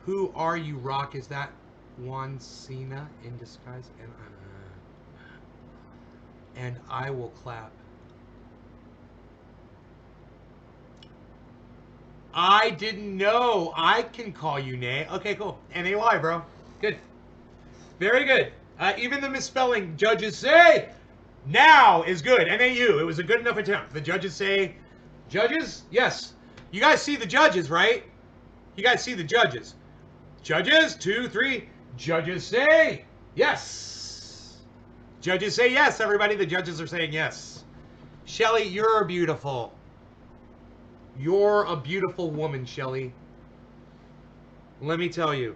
S1: Who are you, Rock? Is that Juan Cena in disguise? And I will clap. I didn't know. I can call you Nay. Okay, cool. Nay, bro. Good. Very good. Even the misspelling, judges say now is good. NAU. It was a good enough attempt. The judges say, judges? Yes. You guys see the judges, right? You guys see the judges. Judges, 2, 3. Judges say yes. Judges say yes, everybody. The judges are saying yes. Shelly, you're beautiful. You're a beautiful woman, Shelly. Let me tell you.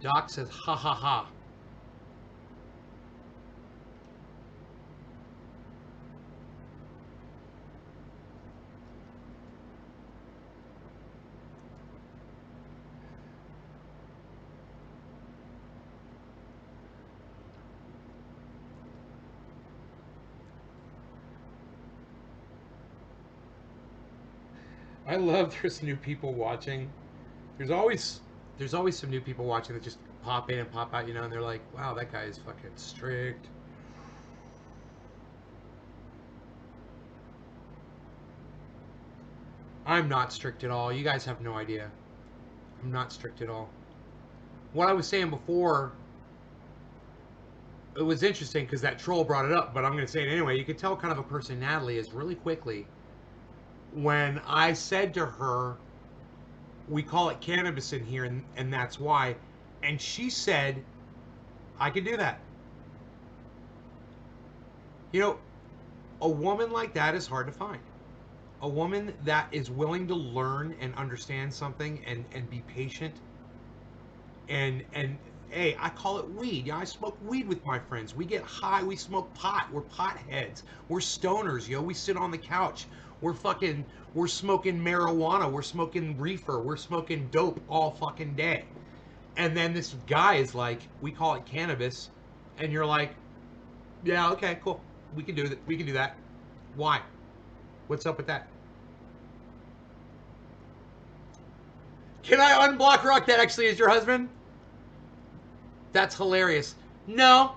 S1: Doc says, ha ha ha. I love there's new people watching. There's always some new people watching that just pop in and pop out, and they're like, wow, that guy is fucking strict. I'm not strict at all. You guys have no idea. I'm not strict at all. What I was saying before, it was interesting because that troll brought it up, but I'm going to say it anyway. You could tell kind of a person Natalie is really quickly when I said to her, we call it cannabis in here, and that's why. And she said, I can do that. A woman like that is hard to find. A woman that is willing to learn and understand something and be patient. And hey, I call it weed. Yeah, I smoke weed with my friends. We get high. We smoke pot. We're potheads. We're stoners, We sit on the couch. We're smoking marijuana. We're smoking reefer. We're smoking dope all fucking day. And then this guy is like, we call it cannabis. And you're like, yeah, okay, cool. We can do that. We can do that. Why? What's up with that? Can I unblock Rock that actually is your husband? That's hilarious. No.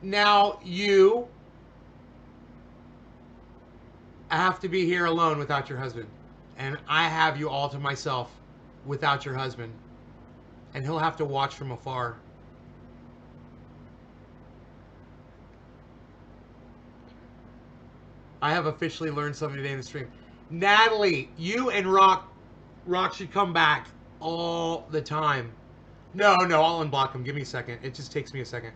S1: Now you have to be here alone without your husband. And I have you all to myself without your husband. And he'll have to watch from afar. I have officially learned something today in the stream. Natalie, you and Rock should come back all the time. No, I'll unblock him. Give me a second. It just takes me a second.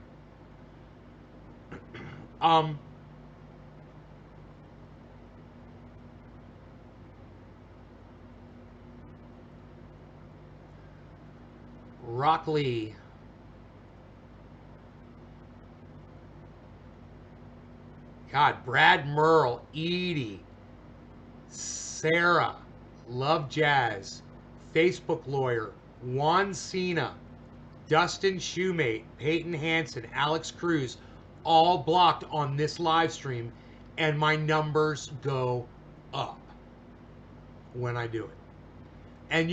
S1: Rock Lee. God, Brad Merle, Edie, Sarah, Love Jazz, Facebook Lawyer, Juan Cena, Dustin Shoemate, Peyton Hansen, Alex Cruz, all blocked on this live stream, and my numbers go up when I do it. And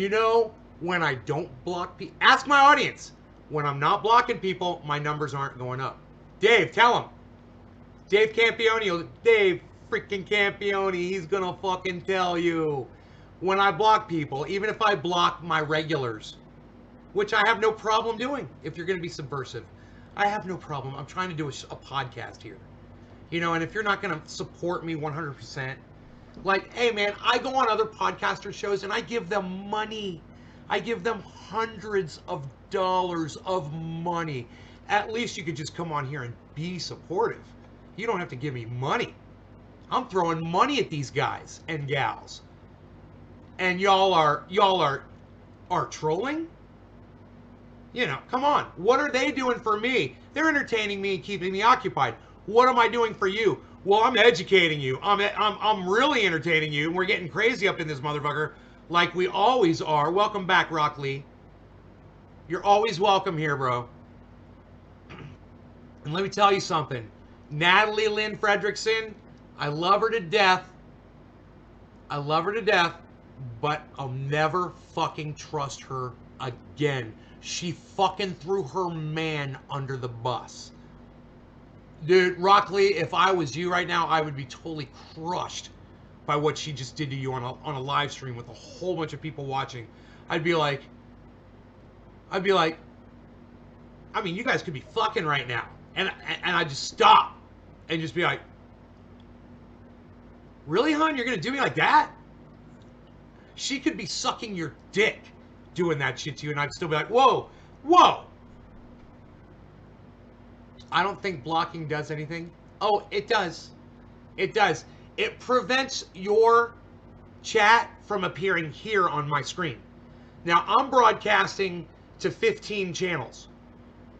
S1: when I don't block people, ask my audience. When I'm not blocking people, my numbers aren't going up. Dave, tell him. Dave Campione, Dave freaking Campione, he's gonna fucking tell you. When I block people, even if I block my regulars, which I have no problem doing if you're gonna be subversive. I have no problem. I'm trying to do a podcast here. And if you're not gonna support me 100%, like, hey man, I go on other podcaster shows and I give them money. I give them hundreds of dollars of money. At least you could just come on here and be supportive. You don't have to give me money. I'm throwing money at these guys and gals. And y'all are are trolling? You know, come on. What are they doing for me? They're entertaining me and keeping me occupied. What am I doing for you? Well, I'm educating you. I'm really entertaining you. And we're getting crazy up in this motherfucker like we always are. Welcome back, Rock Lee. You're always welcome here, bro. And let me tell you something. Natalie Lynn Fredrickson, I love her to death. I love her to death, but I'll never fucking trust her again. She fucking threw her man under the bus. Dude, Rock Lee, if I was you right now, I would be totally crushed by what she just did to you on a live stream with a whole bunch of people watching. I'd be like, I mean, you guys could be fucking right now. And I'd just stop and just be like, really, hon? You're going to do me like that? She could be sucking your dick doing that shit to you, and I'd still be like, whoa, whoa. I don't think blocking does anything. Oh, it does. It does. It prevents your chat from appearing here on my screen. Now, I'm broadcasting to 15 channels.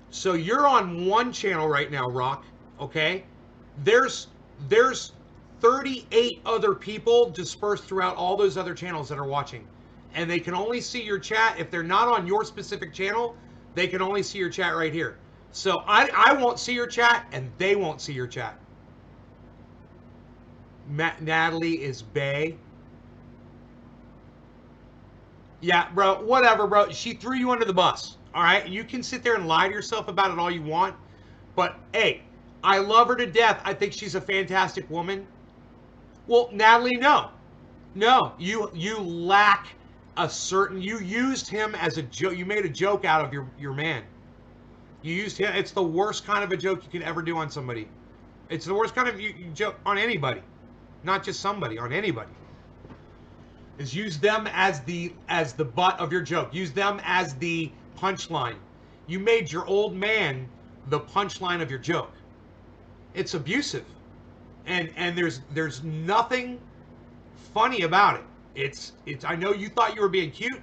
S1: So you're on one channel right now, Rock, okay? There's 38 other people dispersed throughout all those other channels that are watching. And they can only see your chat. If they're not on your specific channel, they can only see your chat right here. So I won't see your chat, and they won't see your chat. Natalie is bae. Yeah, bro, whatever, bro. She threw you under the bus, all right? You can sit there and lie to yourself about it all you want, but, hey, I love her to death. I think she's a fantastic woman. Well, Natalie, no. No, you lack a certain... You used him as a joke. You made a joke out of your man. You used him. It's the worst kind of a joke you could ever do on somebody. It's the worst kind of joke on anybody. Not just somebody, on anybody. Is use them as the butt of your joke. Use them as the punchline. You made your old man the punchline of your joke. It's abusive. And there's nothing funny about it. It's I know you thought you were being cute.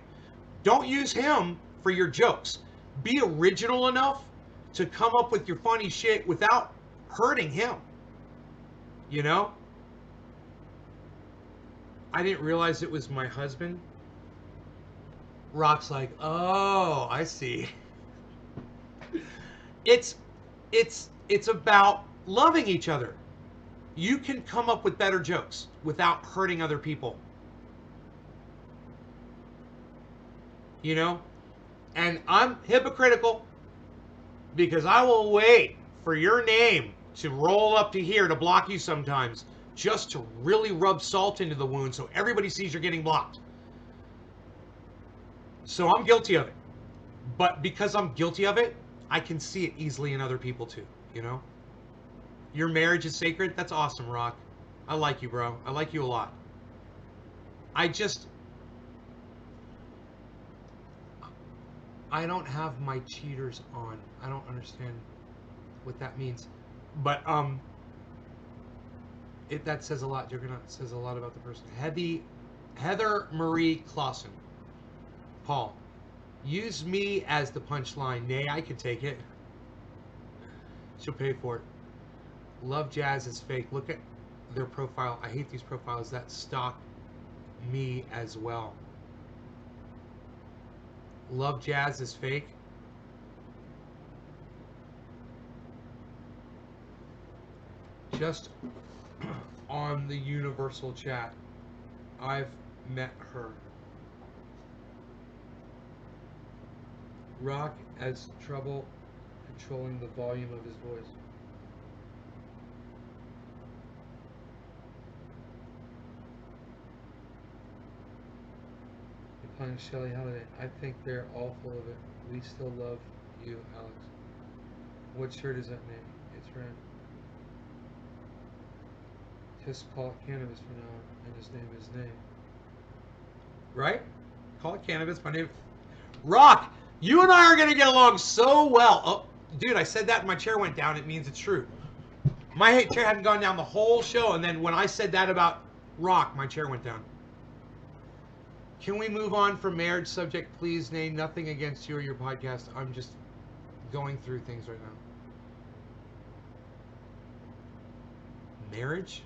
S1: Don't use him for your jokes. Be original enough to come up with your funny shit without hurting him. You know? I didn't realize it was my husband. Rock's like, oh, I see. It's about loving each other. You can come up with better jokes without hurting other people. You know? And I'm hypocritical because I will wait for your name to roll up to here to block you sometimes just to really rub salt into the wound so everybody sees you're getting blocked. So I'm guilty of it. But because I'm guilty of it, I can see it easily in other people too, you know? Your marriage is sacred? That's awesome, Rock. I like you, bro. I like you a lot. I don't have my cheaters on. I don't understand what that means. But, that says a lot. Says a lot about the person. Heather Marie Clausen. Paul. Use me as the punchline. Nay, I could take it. She'll pay for it. Love Jazz is fake. Look at their profile. I hate these profiles that stalk me as well. Love Jazz is fake. Just on the universal chat. I've met her. Rock has trouble controlling the volume of his voice. Playing Shelly Holiday. I think they're all full of it. We still love you, Alex. What shirt is that name? It's red. Just call it Cannabis for now, and his name is Name. Right? Call it Cannabis. My name. Rock, you and I are gonna get along so well. Oh, dude, I said that and my chair went down. It means it's true. My chair hadn't gone down the whole show, and then when I said that about Rock, my chair went down. Can we move on from marriage subject, please? Name nothing against you or your podcast. I'm just going through things right now. Marriage?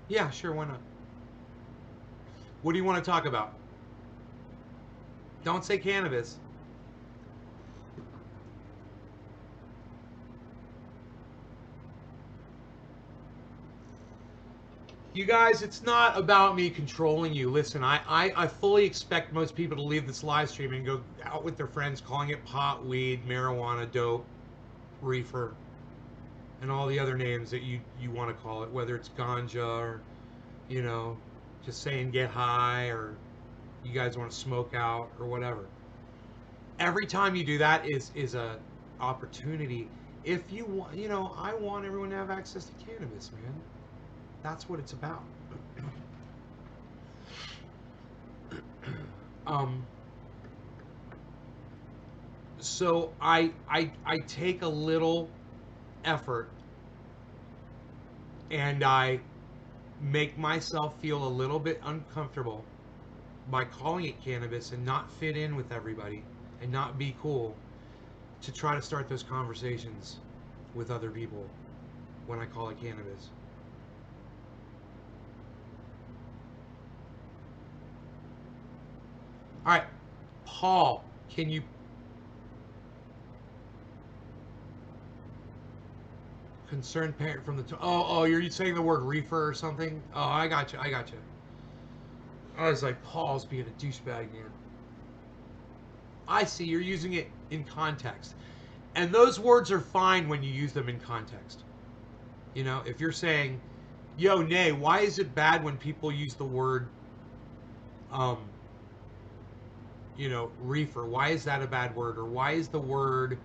S1: Yeah, sure, why not? What do you want to talk about? Don't say cannabis. You guys, it's not about me controlling you. Listen, I fully expect most people to leave this live stream and go out with their friends calling it pot, weed, marijuana, dope, reefer, and all the other names that you want to call it, whether it's ganja or, you know, just saying get high, or you guys want to smoke out or whatever. Every time you do that is a opportunity. If you want, you know, I want everyone to have access to cannabis, man. That's what it's about. So I take a little effort and I make myself feel a little bit uncomfortable by calling it cannabis and not fit in with everybody and not be cool, to try to start those conversations with other people when I call it cannabis. All right, Paul, can you concerned parent from the oh, you're saying the word reefer or something? Oh, I got you. I was like, Paul's being a douchebag, man. I see, you're using it in context. And those words are fine when you use them in context. You know, if you're saying, yo, Nay, why is it bad when people use the word, you know, reefer? Why is that a bad word? Or why is the word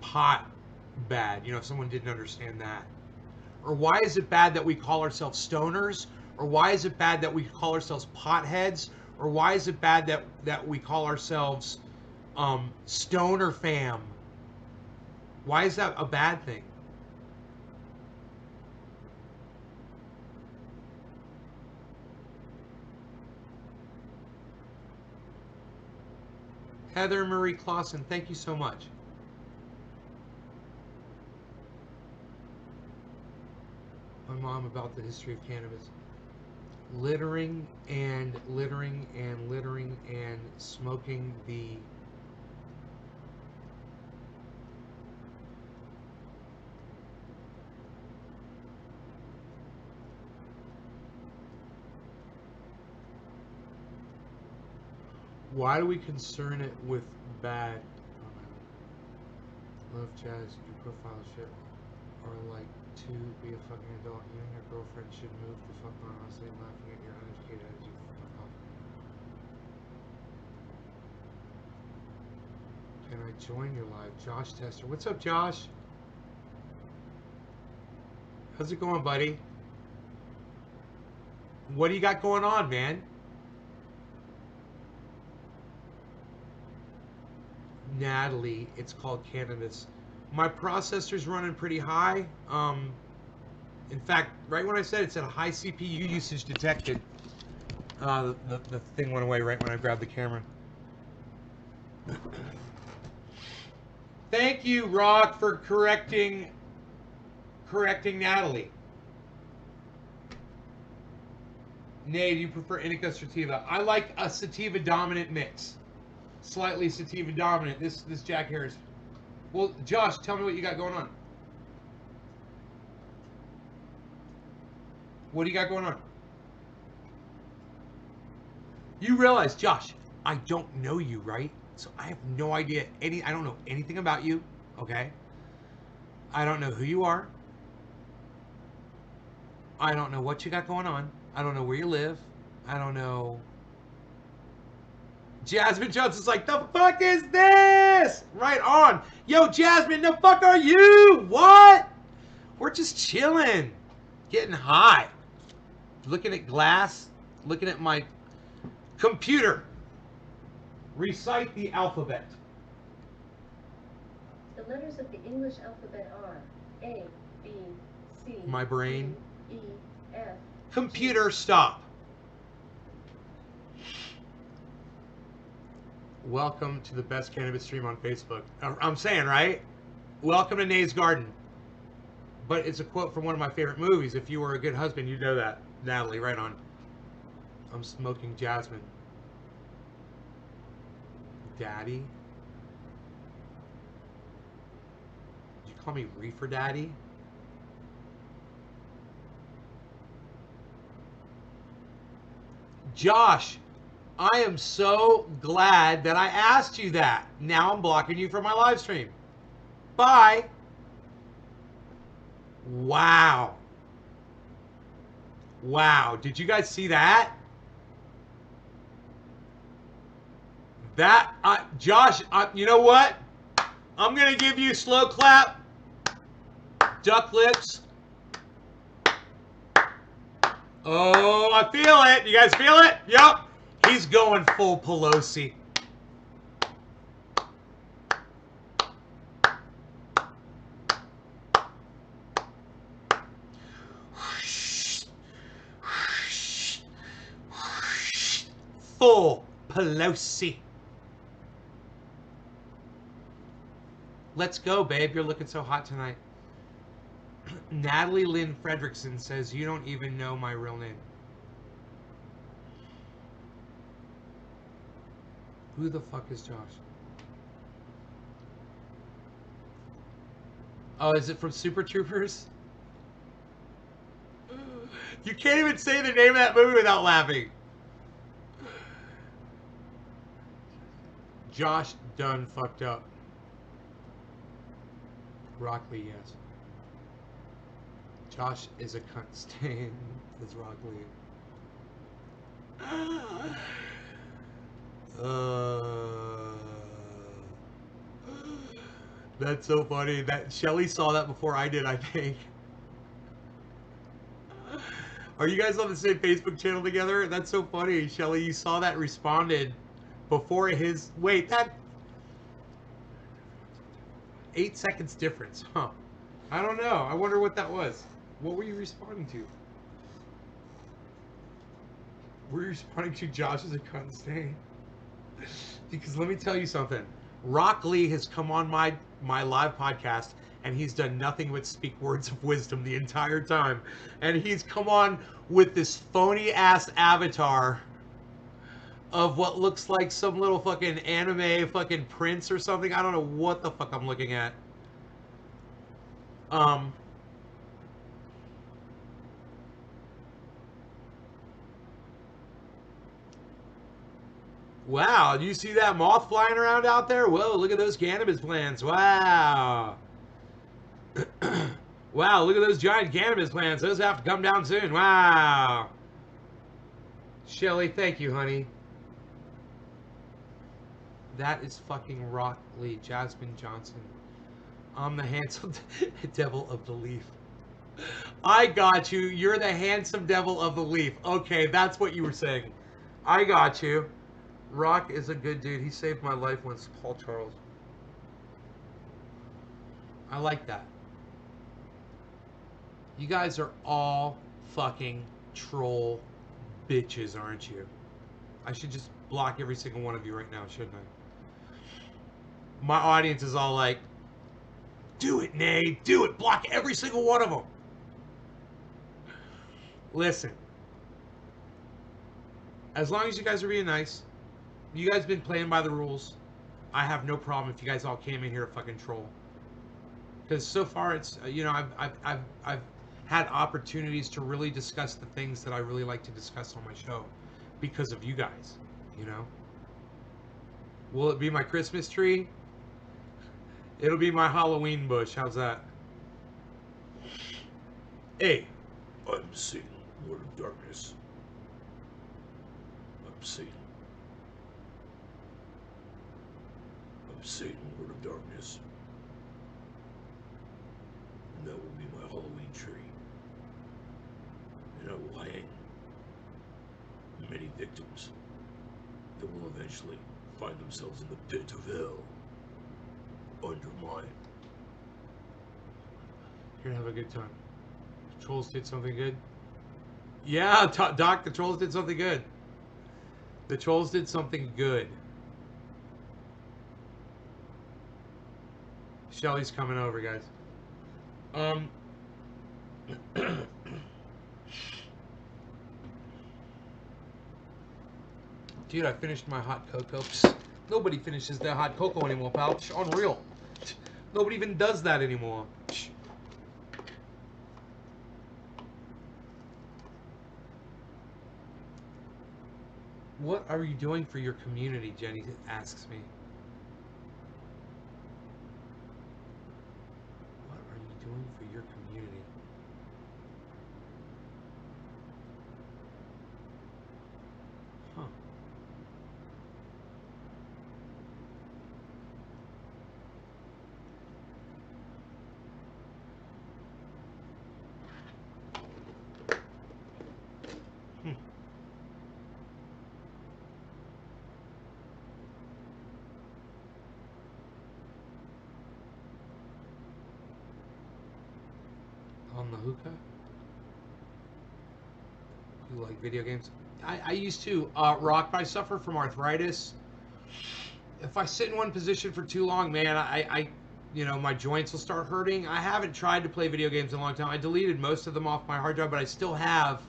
S1: pot bad? You know, if someone didn't understand that. Or why is it bad that we call ourselves stoners? Or why is it bad that we call ourselves potheads? Or why is it bad that we call ourselves stoner fam? Why is that a bad thing? Heather Marie Clausen, thank you so much. My mom about the history of cannabis. Littering and smoking the why do we concern it with bad? Love jazz, your profile shit, or like to be a fucking adult. You and your girlfriend should move the fuck on. Honestly, laughing at your uneducated attitude. Fuck off. Can I join your live? Josh Tester. What's up, Josh? How's it going, buddy? What do you got going on, man? Natalie, it's called cannabis. My processor's running pretty high. In fact, right when I said it said a high CPU usage detected, the thing went away right when I grabbed the camera. Thank you, Rock, for correcting Natalie. Nay, do you prefer indica sativa? I like a sativa dominant mix. Slightly sativa dominant. This Jack Harris. Well, Josh, tell me what you got going on. What do you got going on? You realize, Josh, I don't know you, right? So I have no idea I don't know anything about you, okay? I don't know who you are. I don't know what you got going on. I don't know where you live. I don't know. Jasmine Jones is like, the fuck is this? Right on. Yo, Jasmine, the fuck are you? What? We're just chilling. Getting high. Looking at glass. Looking at my computer. Recite the alphabet.
S3: The letters of the English alphabet are A, B, C,
S1: My brain.
S3: D, E, F.
S1: Computer, stop. Welcome to the best cannabis stream on Facebook. I'm saying, right? Welcome to Nate's Garden. But it's a quote from one of my favorite movies. If you were a good husband, you'd know that. Natalie, right on. I'm smoking Jasmine. Daddy? Did you call me Reefer Daddy? Josh, I am so glad that I asked you that. Now I'm blocking you from my live stream. Bye. Wow. Wow. Did you guys see that? Josh, you know what? I'm going to give you slow clap, duck lips. Oh, I feel it. You guys feel it? Yep. He's going full Pelosi. Full Pelosi. Let's go, babe. You're looking so hot tonight. Natalie Lynn Fredrickson says, you don't even know my real name. Who the fuck is Josh? Oh, is it from Super Troopers? You can't even say the name of that movie without laughing. Josh done fucked up. Rockley, yes. Josh is a cunt stain, says Rockley. That's so funny. That Shelly saw that before I did, I think. Are you guys on the same Facebook channel together? That's so funny. Shelly, you saw that, responded before his... Wait, that... 8 seconds difference, huh? I don't know. I wonder what that was. What were you responding to? Were you responding to Josh as a cunt stain? Because let me tell you something. Rock Lee has come on my live podcast, and he's done nothing but speak words of wisdom the entire time. And he's come on with this phony-ass avatar of what looks like some little fucking anime fucking prince or something. I don't know what the fuck I'm looking at. Wow, do you see that moth flying around out there? Whoa, look at those cannabis plants. Wow. Wow, look at those giant cannabis plants. Those have to come down soon. Wow. Shelly, thank you, honey. That is fucking Rock Lee, Jasmine Johnson. I'm the handsome devil of the leaf. I got you. You're the handsome devil of the leaf. Okay, that's what you were saying. I got you. Rock is a good dude. He saved my life once, Paul Charles. I like that. You guys are all fucking troll bitches, aren't you? I should just block every single one of you right now, shouldn't I? My audience is all like, do it, Nate. Do it. Block every single one of them. Listen. As long as you guys are being nice, you guys been playing by the rules, I have no problem if you guys all came in here to fucking troll. Because so far it's, you know, I've had opportunities to really discuss the things that I really like to discuss on my show because of you guys, you know. Will it be my Christmas tree? It'll be my Halloween bush. How's that? Hey, I'm Satan, Lord of Darkness. I'm Satan. I'm Satan, Lord of Darkness. And that will be my Halloween tree. And I will hang many victims that will eventually find themselves in the pit of hell under my gonna have a good time. The trolls did something good. Yeah, Doc, the trolls did something good. The trolls did something good. Shelly's coming over, guys. Dude, I finished my hot cocoa. Psst, nobody finishes their hot cocoa anymore, pal. Psst, unreal. Nobody even does that anymore. Psst. What are you doing for your community, Jenny asks me. What are you doing for your community? Huh. On the hookah? You like video games? I used to rock, but I suffer from arthritis. If I sit in one position for too long, man, I you know, my joints will start hurting. I haven't tried to play video games in a long time. I deleted most of them off my hard drive, but I still have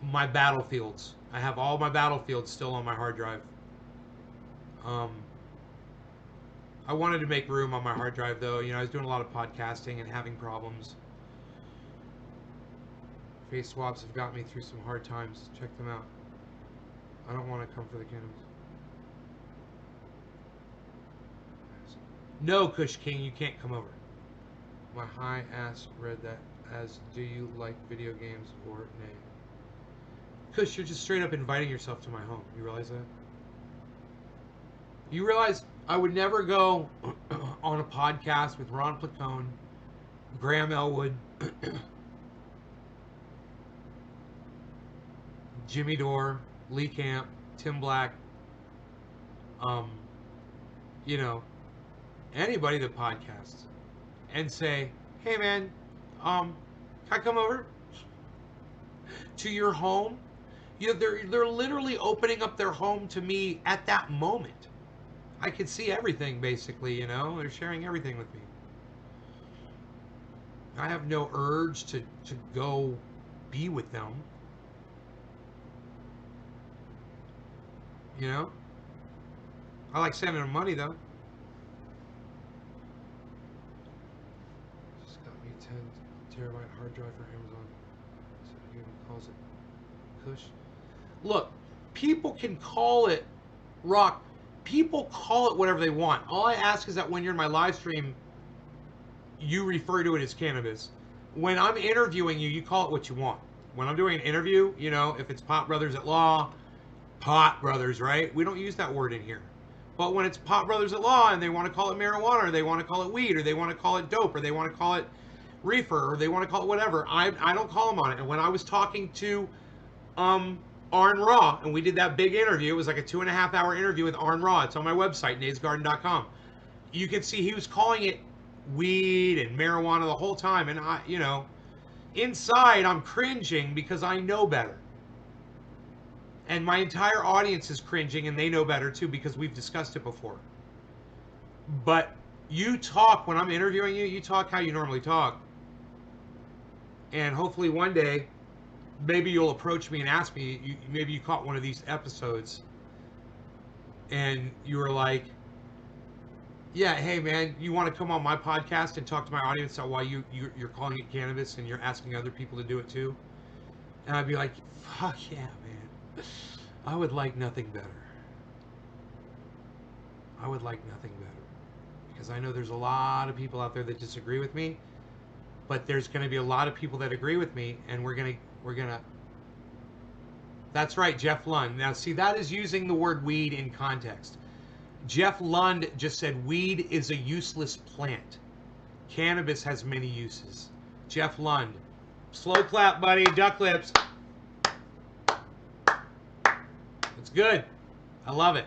S1: my Battlefields. I have all my Battlefields still on my hard drive. I wanted to make room on my hard drive, though. You know, I was doing a lot of podcasting and having problems. Face swaps have got me through some hard times. Check them out. I don't want to come for the cannabis. No, Kush King, you can't come over. My high ass read that as, do you like video games or nay? Kush, you're just straight up inviting yourself to my home. You realize that? You realize I would never go on a podcast with Ron Placone, Graham Elwood, Jimmy Dore, Lee Camp, Tim Black, you know, anybody that podcasts, and say, hey man, can I come over to your home? You know, they're literally opening up their home to me at that moment. I could see everything, basically, you know? They're sharing everything with me. I have no urge to go be with them. You know? I like sending them money, though. Just got me 10 terabyte hard drive for Amazon. So he even calls it Kush. Look, people can call it rock. People call it whatever they want. All I ask is that when you're in my live stream, you refer to it as cannabis. When I'm interviewing you, you call it what you want. When I'm doing an interview, you know, if it's Pot Brothers at Law, Pot Brothers, right? We don't use that word in here. But when it's Pot Brothers at Law and they want to call it marijuana, or they want to call it weed, or they want to call it dope, or they want to call it reefer, or they want to call it whatever, I don't call them on it. And when I was talking to Arn Raw, and we did that big interview. It was like a 2.5-hour interview with Arn Raw. It's on my website, naysgarden.com. You can see he was calling it weed and marijuana the whole time. And I, you know, inside I'm cringing because I know better. And my entire audience is cringing, and they know better too because we've discussed it before. But you talk, when I'm interviewing you, you talk how you normally talk. And hopefully one day, maybe you'll approach me and ask me, maybe you caught one of these episodes and you were like, yeah, hey man, you want to come on my podcast and talk to my audience about why you're calling it cannabis and you're asking other people to do it too? And I'd be like, fuck yeah, man. I would like nothing better. I would like nothing better. Because I know there's a lot of people out there that disagree with me, but there's going to be a lot of people that agree with me, and we're gonna that's right, Jeff Lund. Now see, that is using the word weed in context. Jeff Lund just said weed is a useless plant. Cannabis has many uses. Jeff Lund. Slow clap, buddy. Duck lips. It's good. I love it.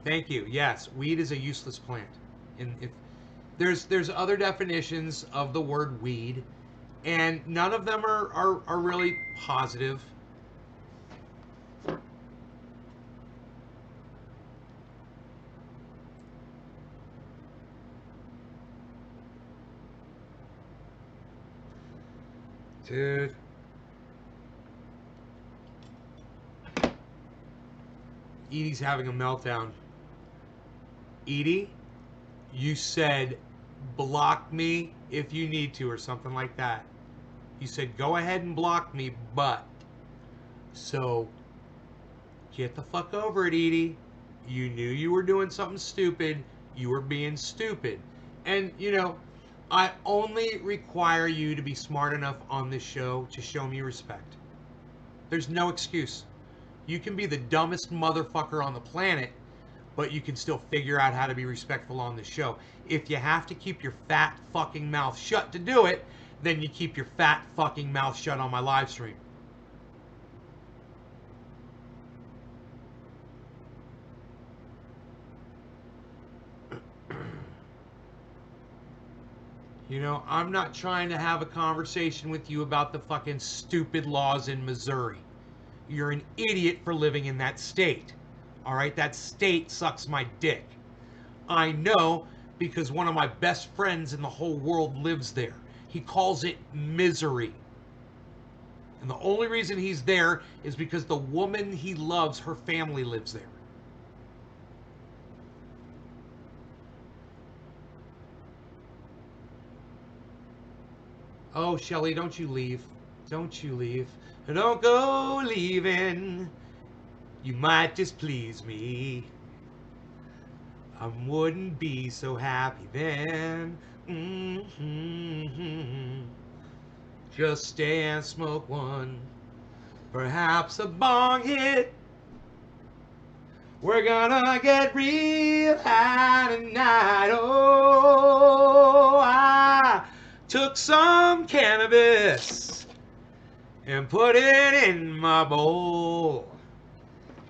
S1: Thank you. Yes, weed is a useless plant. There's other definitions of the word weed, and none of them are really positive. Dude. Edie's having a meltdown. Edie, you said block me if you need to or something like that. You said go ahead and block me, but. So, get the fuck over it, Edie. You knew you were doing something stupid. You were being stupid. And, you know, I only require you to be smart enough on this show to show me respect. There's no excuse. You can be the dumbest motherfucker on the planet, but you can still figure out how to be respectful on this show. If you have to keep your fat fucking mouth shut to do it, then you keep your fat fucking mouth shut on my live stream. You know, I'm not trying to have a conversation with you about the fucking stupid laws in Missouri. You're an idiot for living in that state. All right? That state sucks my dick. I know because one of my best friends in the whole world lives there. He calls it misery. And the only reason he's there is because the woman he loves, her family lives there. Oh, Shelly, don't you leave. Don't you leave. Don't go leaving. You might displease me. I wouldn't be so happy then. Just stay and smoke one. Perhaps a bong hit. We're gonna get real high tonight. Oh, I took some cannabis and put it in my bowl.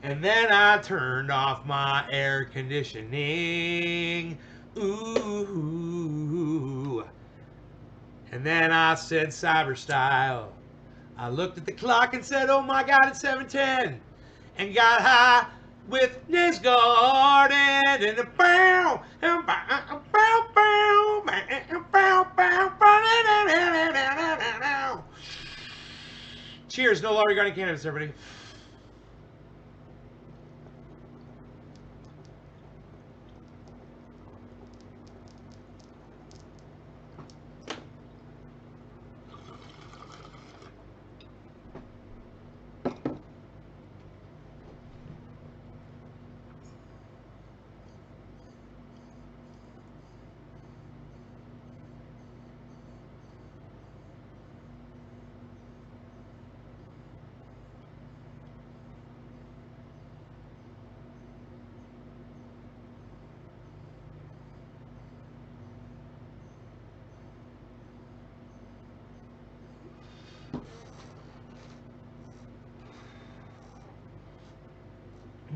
S1: And then I turned off my air conditioning. Ooh. And then I said cyber style. I looked at the clock and said, oh my God, it's 7:10. And got high with Nisgard and a bow. Cheers, no longer regarding cannabis, everybody.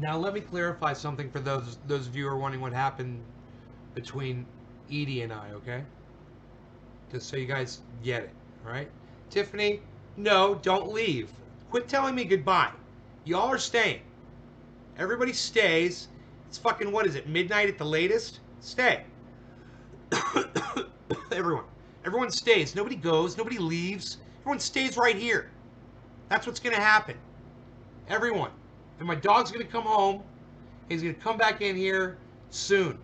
S1: Now let me clarify something for those of you who are wondering what happened between Edie and I, okay? Just so you guys get it, all right? Tiffany, no, don't leave. Quit telling me goodbye. Y'all are staying. Everybody stays. It's fucking, what is it, midnight at the latest? Stay. Everyone stays. Nobody goes. Nobody leaves. Everyone stays right here. That's what's going to happen. Everyone. And my dog's going to come home. He's going to come back in here soon.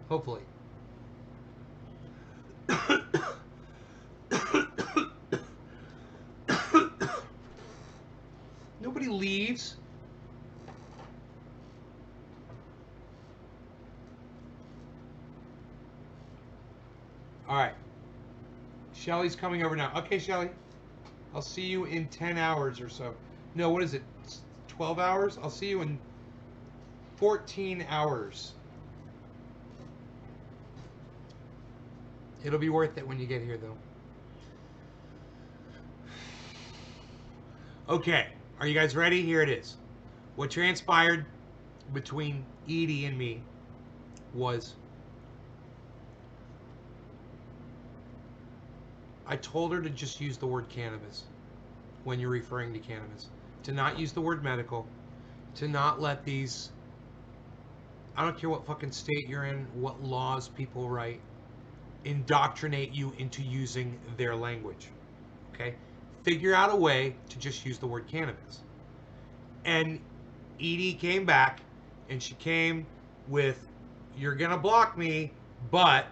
S1: Hopefully. Nobody leaves. All right. Shelly's coming over now. Okay, Shelly. I'll see you in 10 hours or so. No, what is it? 12 hours? I'll see you in 14 hours. It'll be worth it when you get here, though. Okay. Are you guys ready? Here it is. What transpired between Edie and me was I told her to just use the word cannabis when you're referring to cannabis. To not use the word medical. To not let these... I don't care what fucking state you're in, what laws people write, indoctrinate you into using their language. Okay? Figure out a way to just use the word cannabis. And Edie came back, and she came with, you're gonna block me, but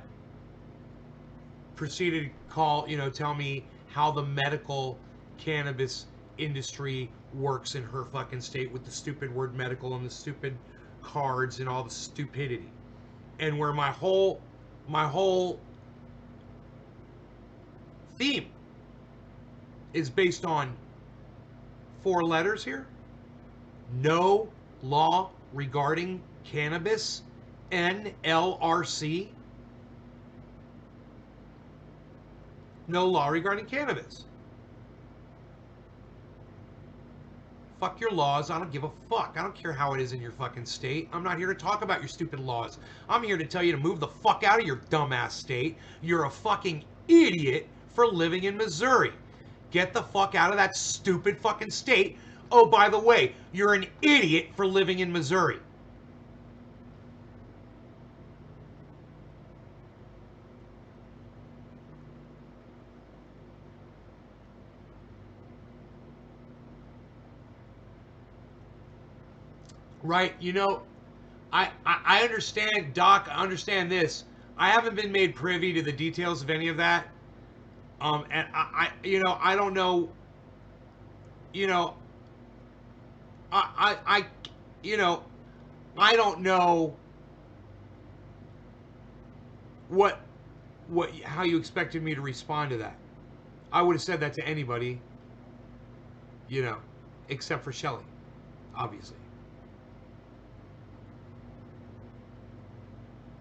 S1: proceeded to call, tell me how the medical cannabis industry works in her fucking state with the stupid word medical and the stupid cards and all the stupidity. And where my whole theme is based on 4 letters here. No law regarding cannabis, NLRC. No law regarding cannabis. Fuck your laws. I don't give a fuck. I don't care how it is in your fucking state. I'm not here to talk about your stupid laws. I'm here to tell you to move the fuck out of your dumbass state. You're a fucking idiot for living in Missouri. Get the fuck out of that stupid fucking state. Oh, by the way, you're an idiot for living in Missouri. Right, I understand, Doc, I understand this. I haven't been made privy to the details of any of that. And I don't know, I I don't know how you expected me to respond to that. I would have said that to anybody, except for Shelley, obviously.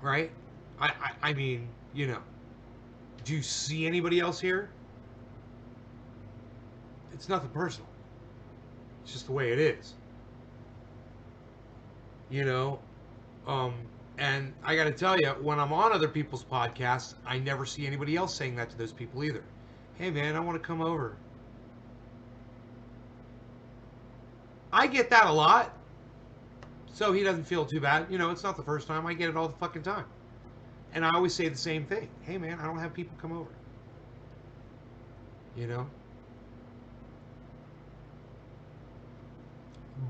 S1: Right? I mean, do you see anybody else here? It's nothing personal. It's just the way it is. And I got to tell you, when I'm on other people's podcasts, I never see anybody else saying that to those people either. Hey, man, I want to come over. I get that a lot. So he doesn't feel too bad. It's not the first time. I get it all the fucking time. And I always say the same thing. Hey, man, I don't have people come over.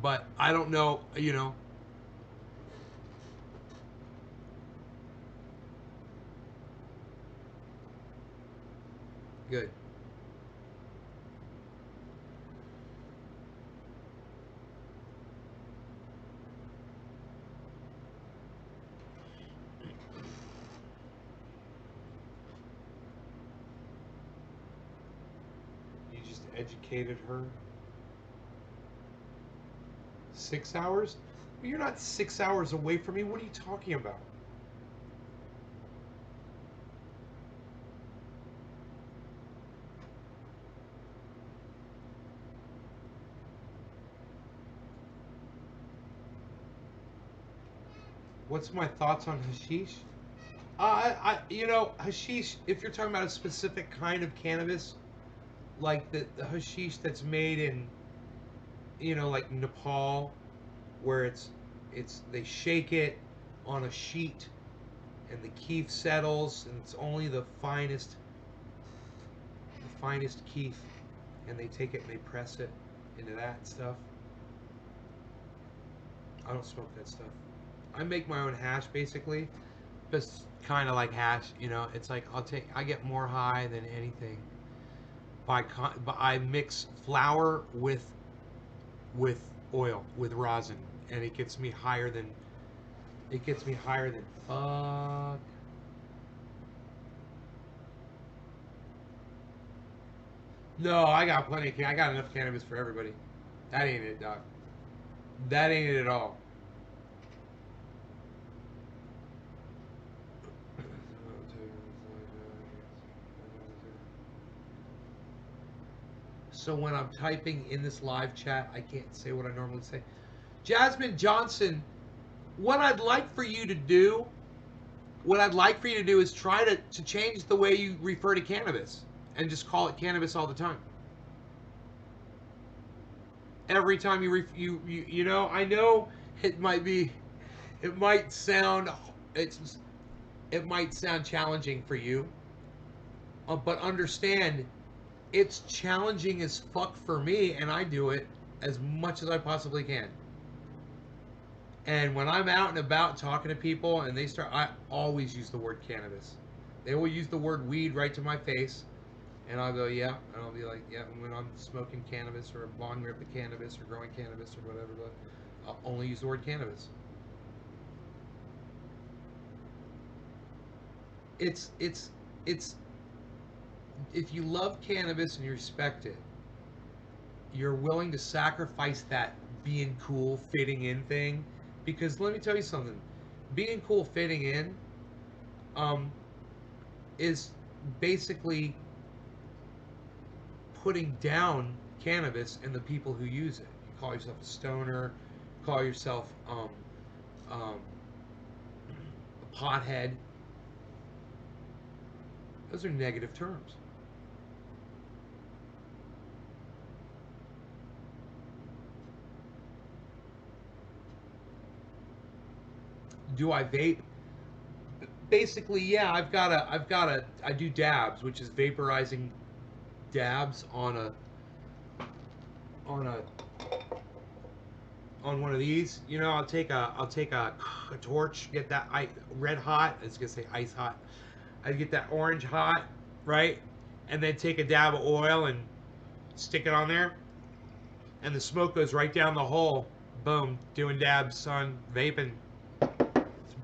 S1: But I don't know, Good. You just educated her. 6 hours? You're not 6 hours away from me. What are you talking about? What's my thoughts on hashish? Hashish, if you're talking about a specific kind of cannabis, like the hashish that's made in, like Nepal, where it's they shake it on a sheet and the keef settles and it's only the finest keef, and they take it and they press it into that stuff. I don't smoke that stuff. I make my own hash basically, just kind of like hash, it's like I get more high than anything but I mix flour with oil, with rosin, and it gets me higher than fuck. No, I got plenty I got enough cannabis for everybody. That ain't it, Doc. That ain't it at all. So when I'm typing in this live chat, I can't say what I normally say. Jasmine Johnson, what I'd like for you to do is try to change the way you refer to cannabis. and just call it cannabis all the time. Every time you know, I know it might sound it might sound challenging for you, but understand it's challenging as fuck for me, and I do it as much as I possibly can. And when I'm out and about talking to people and I always use the word cannabis. They will use the word weed right to my face, and I'll go, yeah, and I'll be like, yeah, when I'm smoking cannabis or a bong rip of cannabis or growing cannabis or whatever, but I'll only use the word cannabis. It's if you love cannabis and you respect it, you're willing to sacrifice that being cool, fitting in thing, because let me tell you something, being cool, fitting in, is basically putting down cannabis and the people who use it. You call yourself a stoner, call yourself a pothead. Those are negative terms. Do I vape? Basically, yeah. I do dabs, which is vaporizing dabs on a on one of these. You know, I'll take a torch, get that red hot. I was gonna say ice hot. I get that orange hot, right? And then take a dab of oil and stick it on there, and the smoke goes right down the hole. Boom, doing dabs, son, vaping.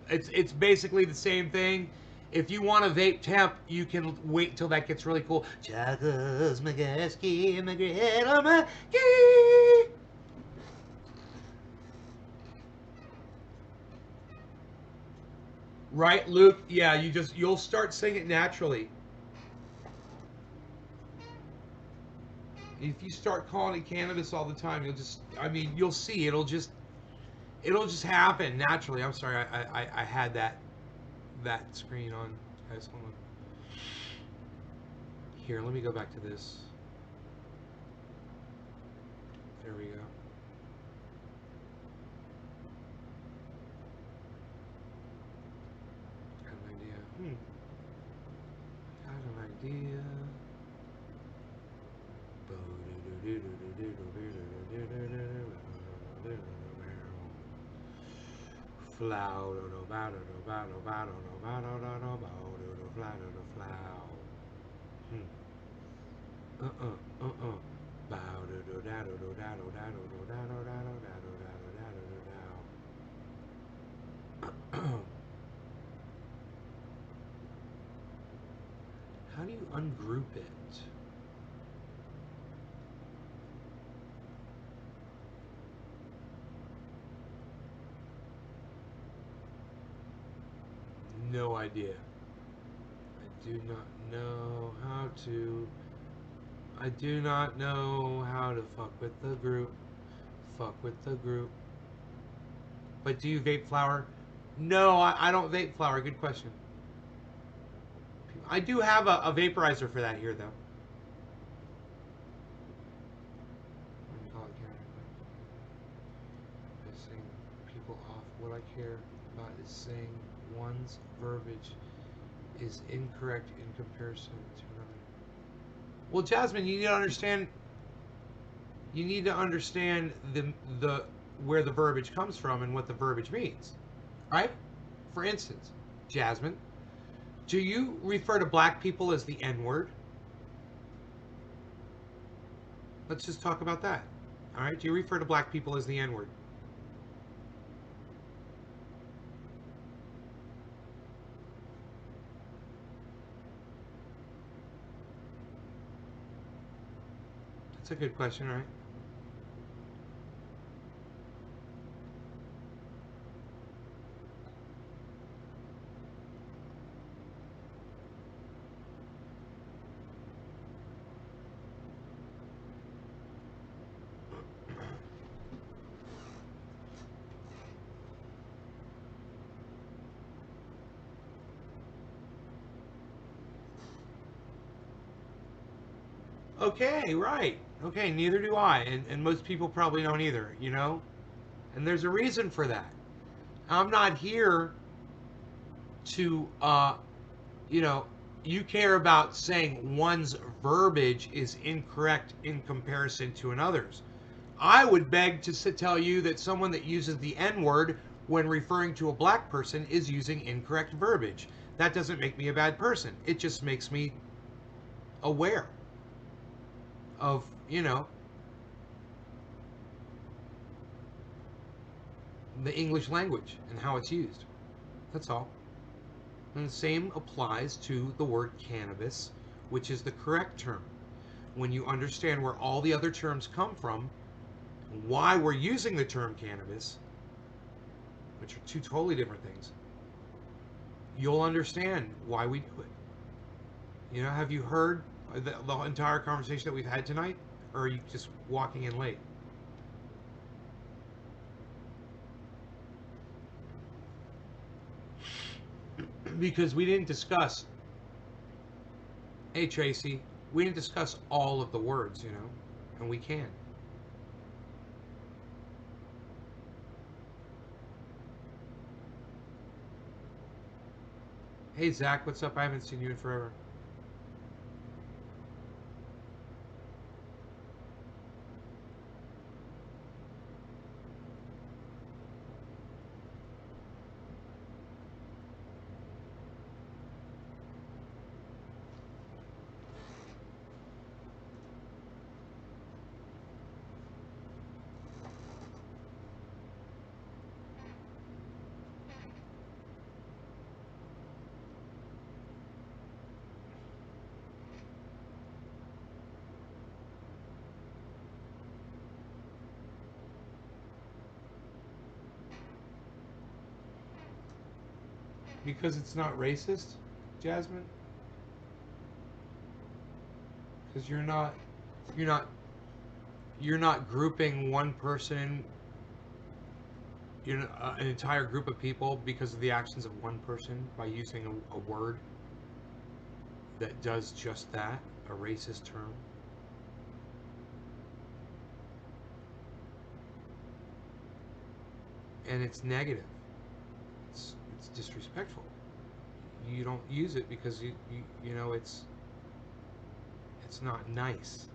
S1: It's basically the same thing. If you want to vape temp, you can wait till that gets really cool. Chagos, Magaski, Magreta, Magi. Right, Luke? Yeah, you'll start saying it naturally. If you start calling it cannabis all the time, you'll see it'll just happen naturally. I'm sorry, I had that screen on. Guys, hold on. Here, let me go back to this. There we go. Got an idea. Got an idea. How do you ungroup it? No idea. I do not know how to. I do not know how to fuck with the group. Fuck with the group. But do you vape flower? No, I don't vape flower. Good question. I do have a vaporizer for that here, though. Pissing people off. What I care about is saying one's verbiage is incorrect in comparison to another. Well, Jasmine, you need to understand. You need to understand the where the verbiage comes from and what the verbiage means, right? For instance, Jasmine, do you refer to black people as the N-word? Let's just talk about that. All right? Do you refer to black people as the N-word? That's a good question, right? Okay, right. Okay, neither do I. And most people probably don't either, you know? And there's a reason for that. I'm not here to, you know, you care about saying one's verbiage is incorrect in comparison to another's. I would beg to tell you that someone that uses the N word when referring to a black person is using incorrect verbiage. That doesn't make me a bad person. It just makes me aware of, you know, the English language and how it's used. That's all. And the same applies to the word cannabis, which is the correct term. When you understand where all the other terms come from, why we're using the term cannabis, which are two totally different things, you'll understand why we do it. You know, have you heard the entire conversation that we've had tonight? Or are you just walking in late? Because we didn't discuss, hey Tracy, we didn't discuss all of the words, you know, and we can. Hey Zach, what's up? I haven't seen you in forever. Because it's not racist, Jasmine? Because you're not you're not grouping one person, you know, an entire group of people because of the actions of one person by using a word that does just that, a racist term. And it's negative. It's disrespectful. You don't use it because you know it's not nice.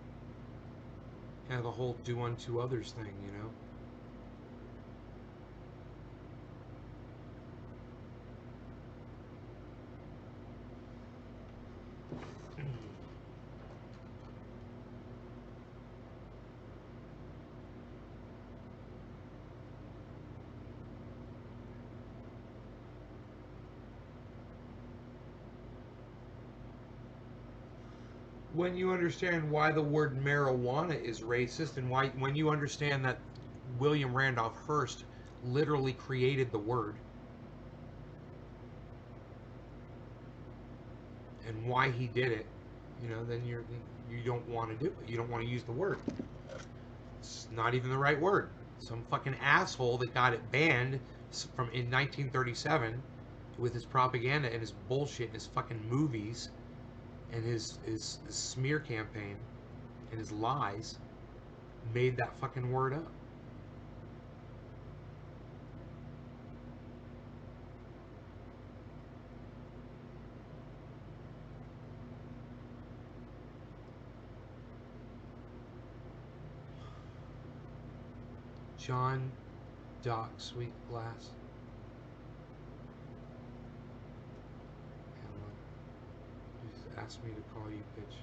S1: Kind of the whole do unto others thing, you know. When you understand why the word marijuana is racist and why when you understand that William Randolph Hearst literally created the word and why he did it, you know, then you don't want to do it. You don't want to use the word. It's not even the right word. Some fucking asshole that got it banned from in 1937 with his propaganda and his bullshit and his fucking movies and his smear campaign and his lies made that fucking word up. John Doc Sweetglass. Hamlin. Just asked me to call you, bitch.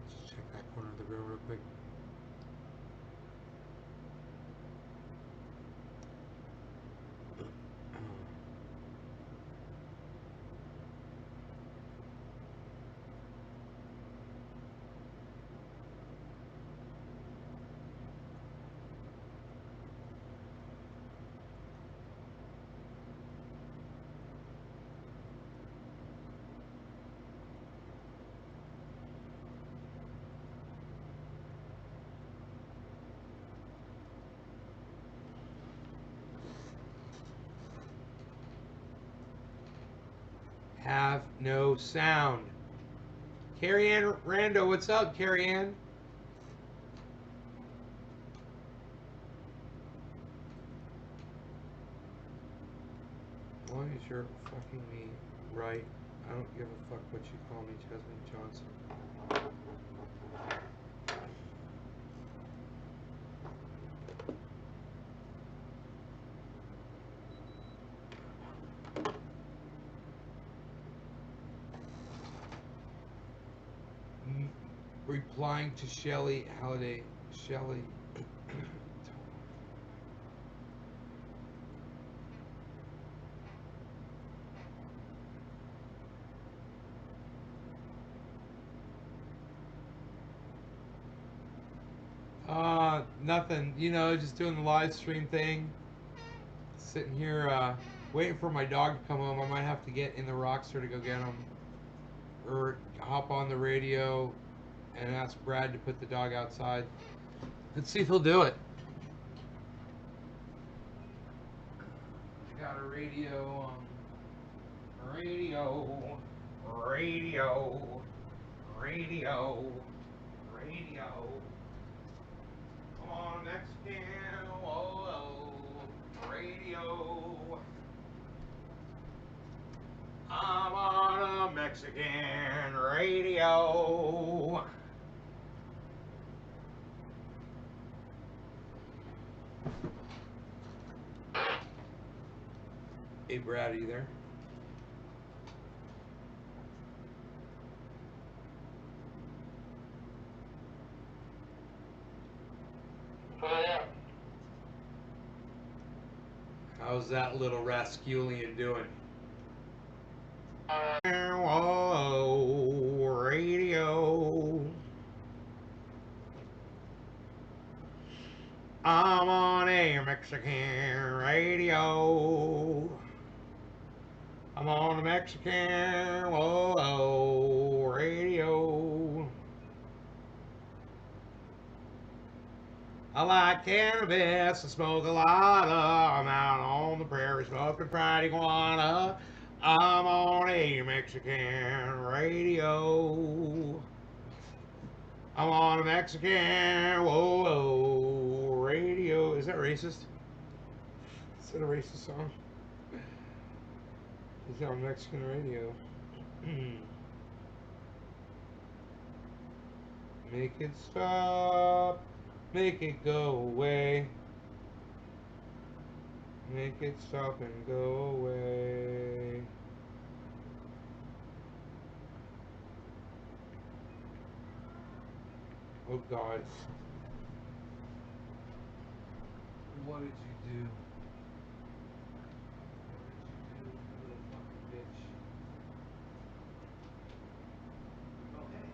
S1: Just check that corner of the grill real quick. have no sound. Carrie Ann Rando, what's up, Carrie Ann? As long as you're fucking me right, I don't give a fuck what you call me, Jasmine Johnson. Replying to Shelly Halliday. Shelly. Nothing. You know, just doing the live stream thing. Sitting here, waiting for my dog to come home. I might have to get in the Roxor to go get him. Or hop on the radio and ask Brad to put the dog outside. Let's see if he'll do it. I got a radio, radio, Come on, Mexican, whoa, radio. I'm on a Mexican radio. Hey, Brad, are you there? How's that little rascallion doing? Whoa, radio. I'm on a Mexican radio. I'm on a Mexican radio. I like cannabis, I smoke a lot of. I'm out on the prairie smoking fried iguana. I'm on a Mexican radio. I'm on a Mexican radio. Is that racist? Is that a racist song? Is that on Mexican radio? Make it stop. Make it go away. Make it stop and go away. Oh God. What did you do? What did you do, you little fucking bitch? Okay.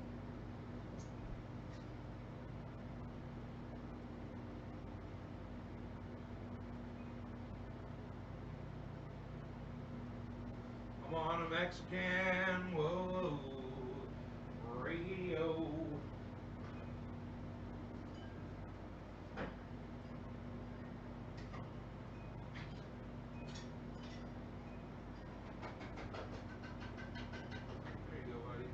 S1: I'm on a Mexican, radio. There you go, buddy.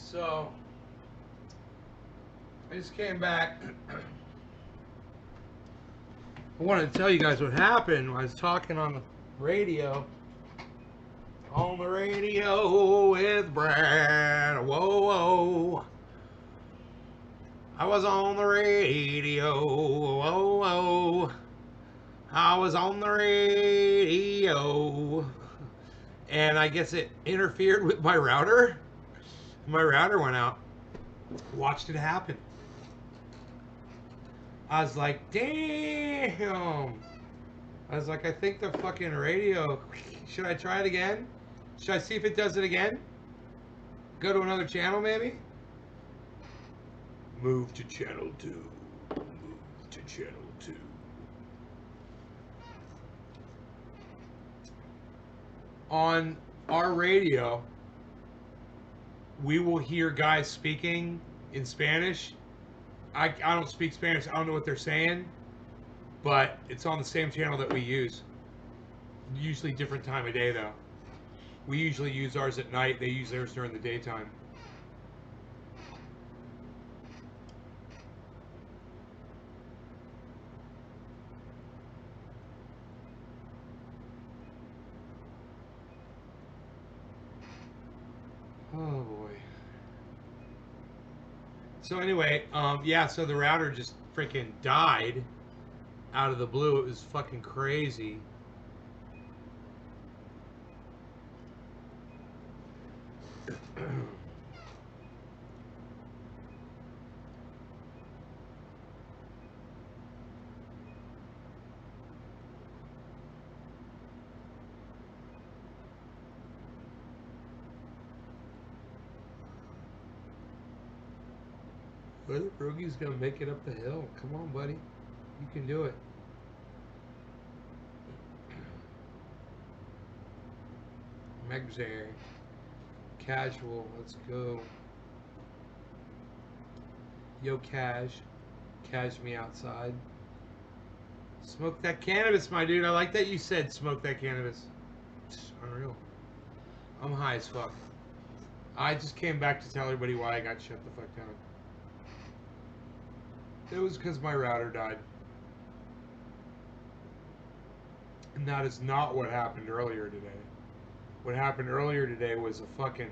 S1: So, I just came back. I wanted to tell you guys what happened. I was talking on the radio. On the radio with Brad. Whoa, whoa. I was on the radio. Whoa, whoa. I was on the radio. And I guess it interfered with my router. My router went out. Watched it happen. I was like, damn. I was like, I think the fucking radio. Should I try it again? Should I see if it does it again? Go to another channel, maybe? Move to channel 2. Move to channel 2. On our radio, we will hear guys speaking in Spanish. I don't speak Spanish. I don't know what they're saying. But it's on the same channel that we use. Usually different time of day, though. We usually use ours at night. They use theirs during the daytime. Oh, boy. So anyway, yeah, so the router just freaking died out of the blue. It was fucking crazy. Brother Brogy's gonna make it up the hill. Come on, buddy. You can do it. Megzer. Casual. Let's go. Yo, Cash. Cash me outside. Smoke that cannabis, my dude. I like that you said smoke that cannabis. It's unreal. I'm high as fuck. I just came back to tell everybody why I got shut the fuck down. It was because my router died. And that is not what happened earlier today. What happened earlier today was a fucking...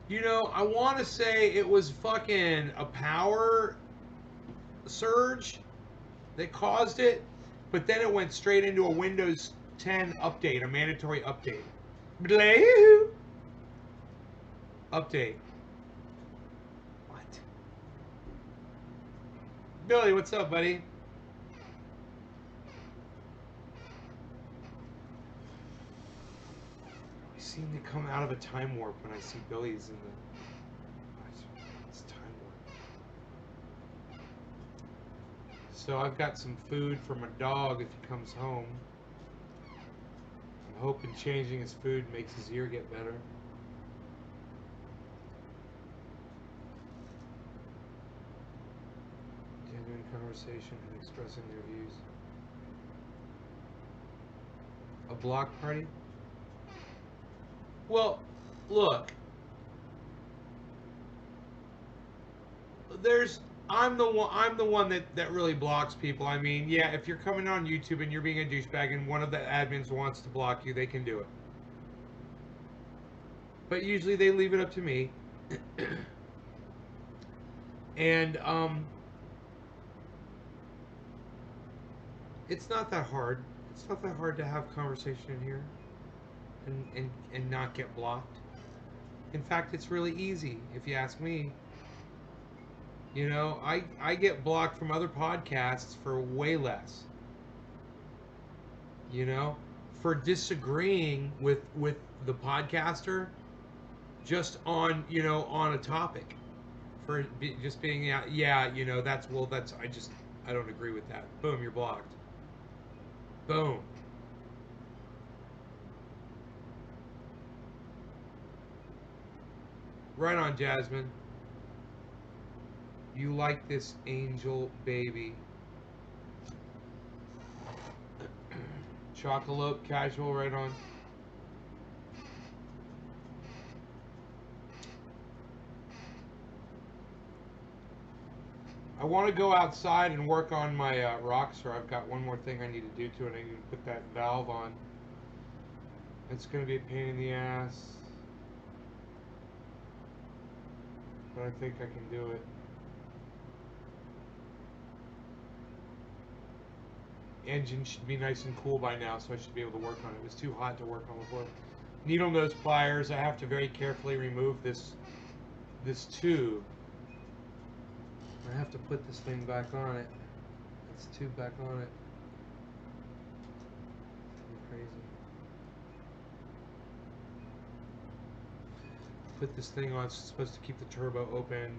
S1: you know, I want to say it was fucking a power surge that caused it. But then it went straight into a Windows 10 update, a mandatory update. Blah. Update. What? Billy, what's up, buddy? I seem to come out of a time warp when I see Billy's in the... It's time warp. So I've got some food for my dog if he comes home. I'm hoping changing his food makes his ear get better. Genuine conversation and expressing their views. A block party? Well, look. I'm the one that really blocks people. I mean, yeah, if you're coming on YouTube and you're being a douchebag and one of the admins wants to block you, they can do it. But usually they leave it up to me. And it's not that hard. It's not that hard to have conversation in here and not get blocked. In fact, it's really easy if you ask me. You know, I get blocked from other podcasts for way less. You know, for disagreeing with the podcaster just on, you know, on a topic. For just being, yeah, you know, I don't agree with that. Boom, you're blocked. Boom. Right on, Jasmine. You like this angel baby. Chocolate casual, right on. I want to go outside and work on my Roxor. I've got one more thing I need to do to it. I need to put that valve on. It's going to be a pain in the ass. But I think I can do it. Engine should be nice and cool by now, so I should be able to work on it. It was too hot to work on before. Needle nose pliers. I have to very carefully remove this tube. I have to put this thing back on it. This tube back on it. It's crazy. Put this thing on. It's supposed to keep the turbo open.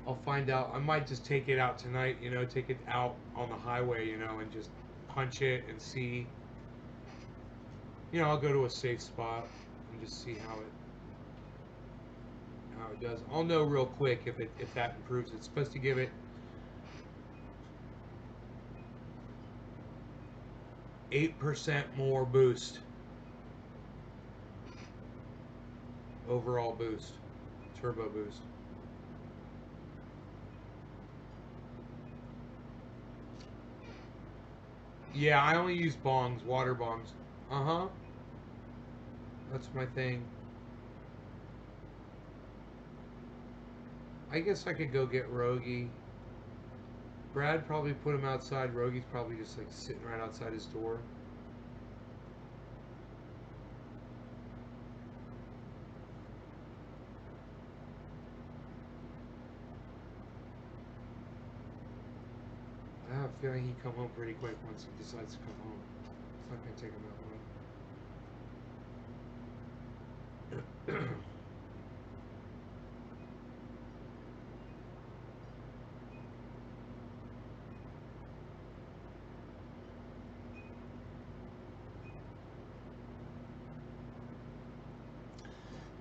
S1: I'll find out. I might just take it out tonight, you know, take it out on the highway, you know, and just punch it and see. You know, I'll go to a safe spot and just see how it does. I'll know real quick if that improves. It's supposed to give it 8% more boost. Overall boost. Turbo boost. Yeah, I only use bongs, water bongs. Uh-huh. That's my thing. I guess I could go get Rogie. Brad probably put him outside. Rogie's probably just like sitting right outside his door. I have a feeling he'd come home pretty quick once he decides to come home. It's not going to take him that long.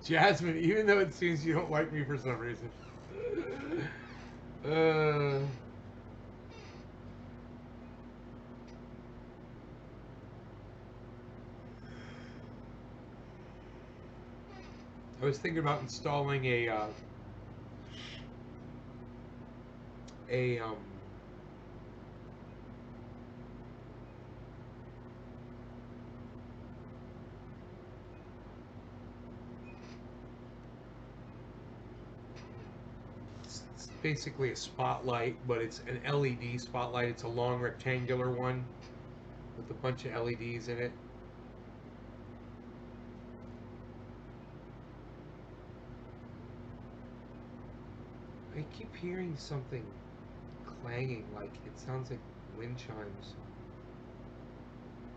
S1: Jasmine, even though it seems you don't like me for some reason. I was thinking about installing it's basically a spotlight, but it's an LED spotlight. It's a long rectangular one with a bunch of LEDs in it. I keep hearing something clanging, like it sounds like wind chimes.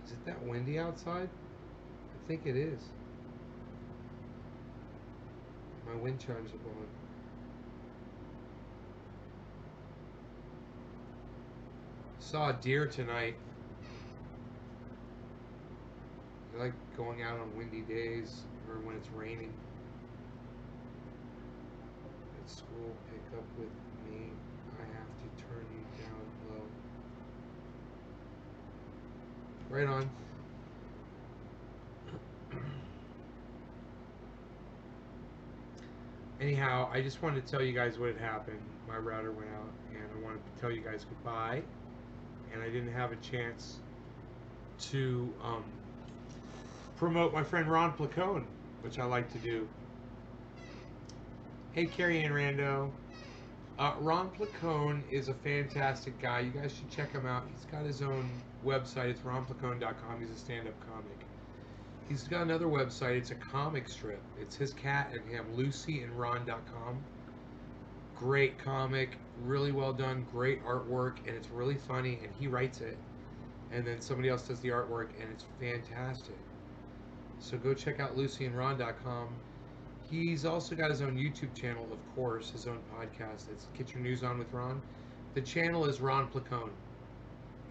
S1: Is it that windy outside? I think it is. My wind chimes are going. Saw a deer tonight. I like going out on windy days or when it's raining. At school, pick up with me. I have to turn you down low. Right on. Anyhow, I just wanted to tell you guys what had happened. My router went out, and I wanted to tell you guys goodbye. And I didn't have a chance to promote my friend Ron Placone, which I like to do. Hey, Carrie Ann Rando. Ron Placone is a fantastic guy. You guys should check him out. He's got his own website. It's ronplacone.com. He's a stand-up comic. He's got another website. It's a comic strip. It's his cat and him, lucyandron.com. Great comic, really well done, great artwork, and it's really funny, and he writes it. And then somebody else does the artwork, and it's fantastic. So go check out lucyandron.com. He's also got his own YouTube channel, of course, his own podcast. It's Get Your News On with Ron. The channel is Ron Placone.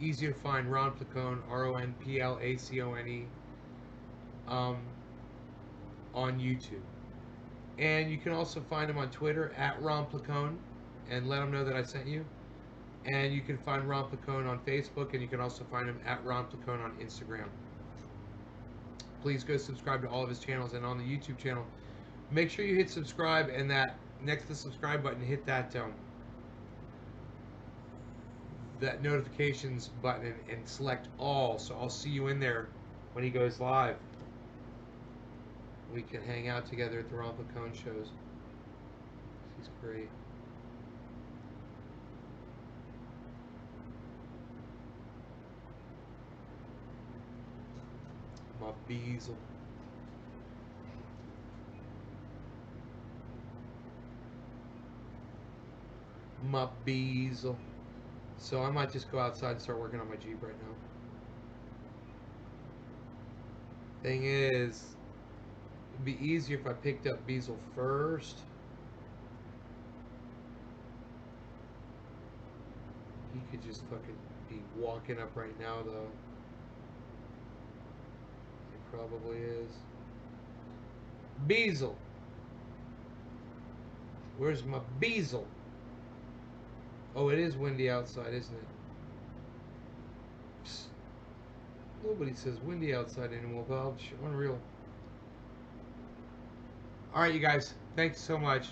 S1: Easy to find, Ron Placone, RONPLACONE, on YouTube. And you can also find him on Twitter at Ron Placone and let him know that I sent you. And you can find Ron Placone on Facebook, and you can also find him at Ron Placone on Instagram. Please go subscribe to all of his channels, and on the YouTube channel, make sure you hit subscribe, and that next to the subscribe button, hit that notifications button and select all, so I'll see you in there when he goes live. We can hang out together at the Ron Placone shows. He's great. My Beazle. My Beazle. So I might just go outside and start working on my Jeep right now. Thing is, it'd be easier if I picked up Beazle first. He could just fucking be walking up right now, though. He probably is. Beazle. Where's my Beazle? Oh, it is windy outside, isn't it? Psst. Nobody says windy outside anymore, Bob. Unreal. Alright, you guys. Thanks so much.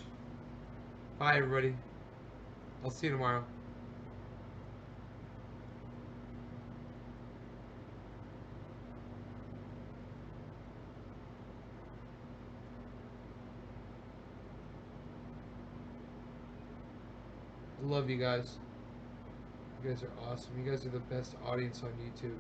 S1: Bye, everybody. I'll see you tomorrow. I love you guys. You guys are awesome. You guys are the best audience on YouTube.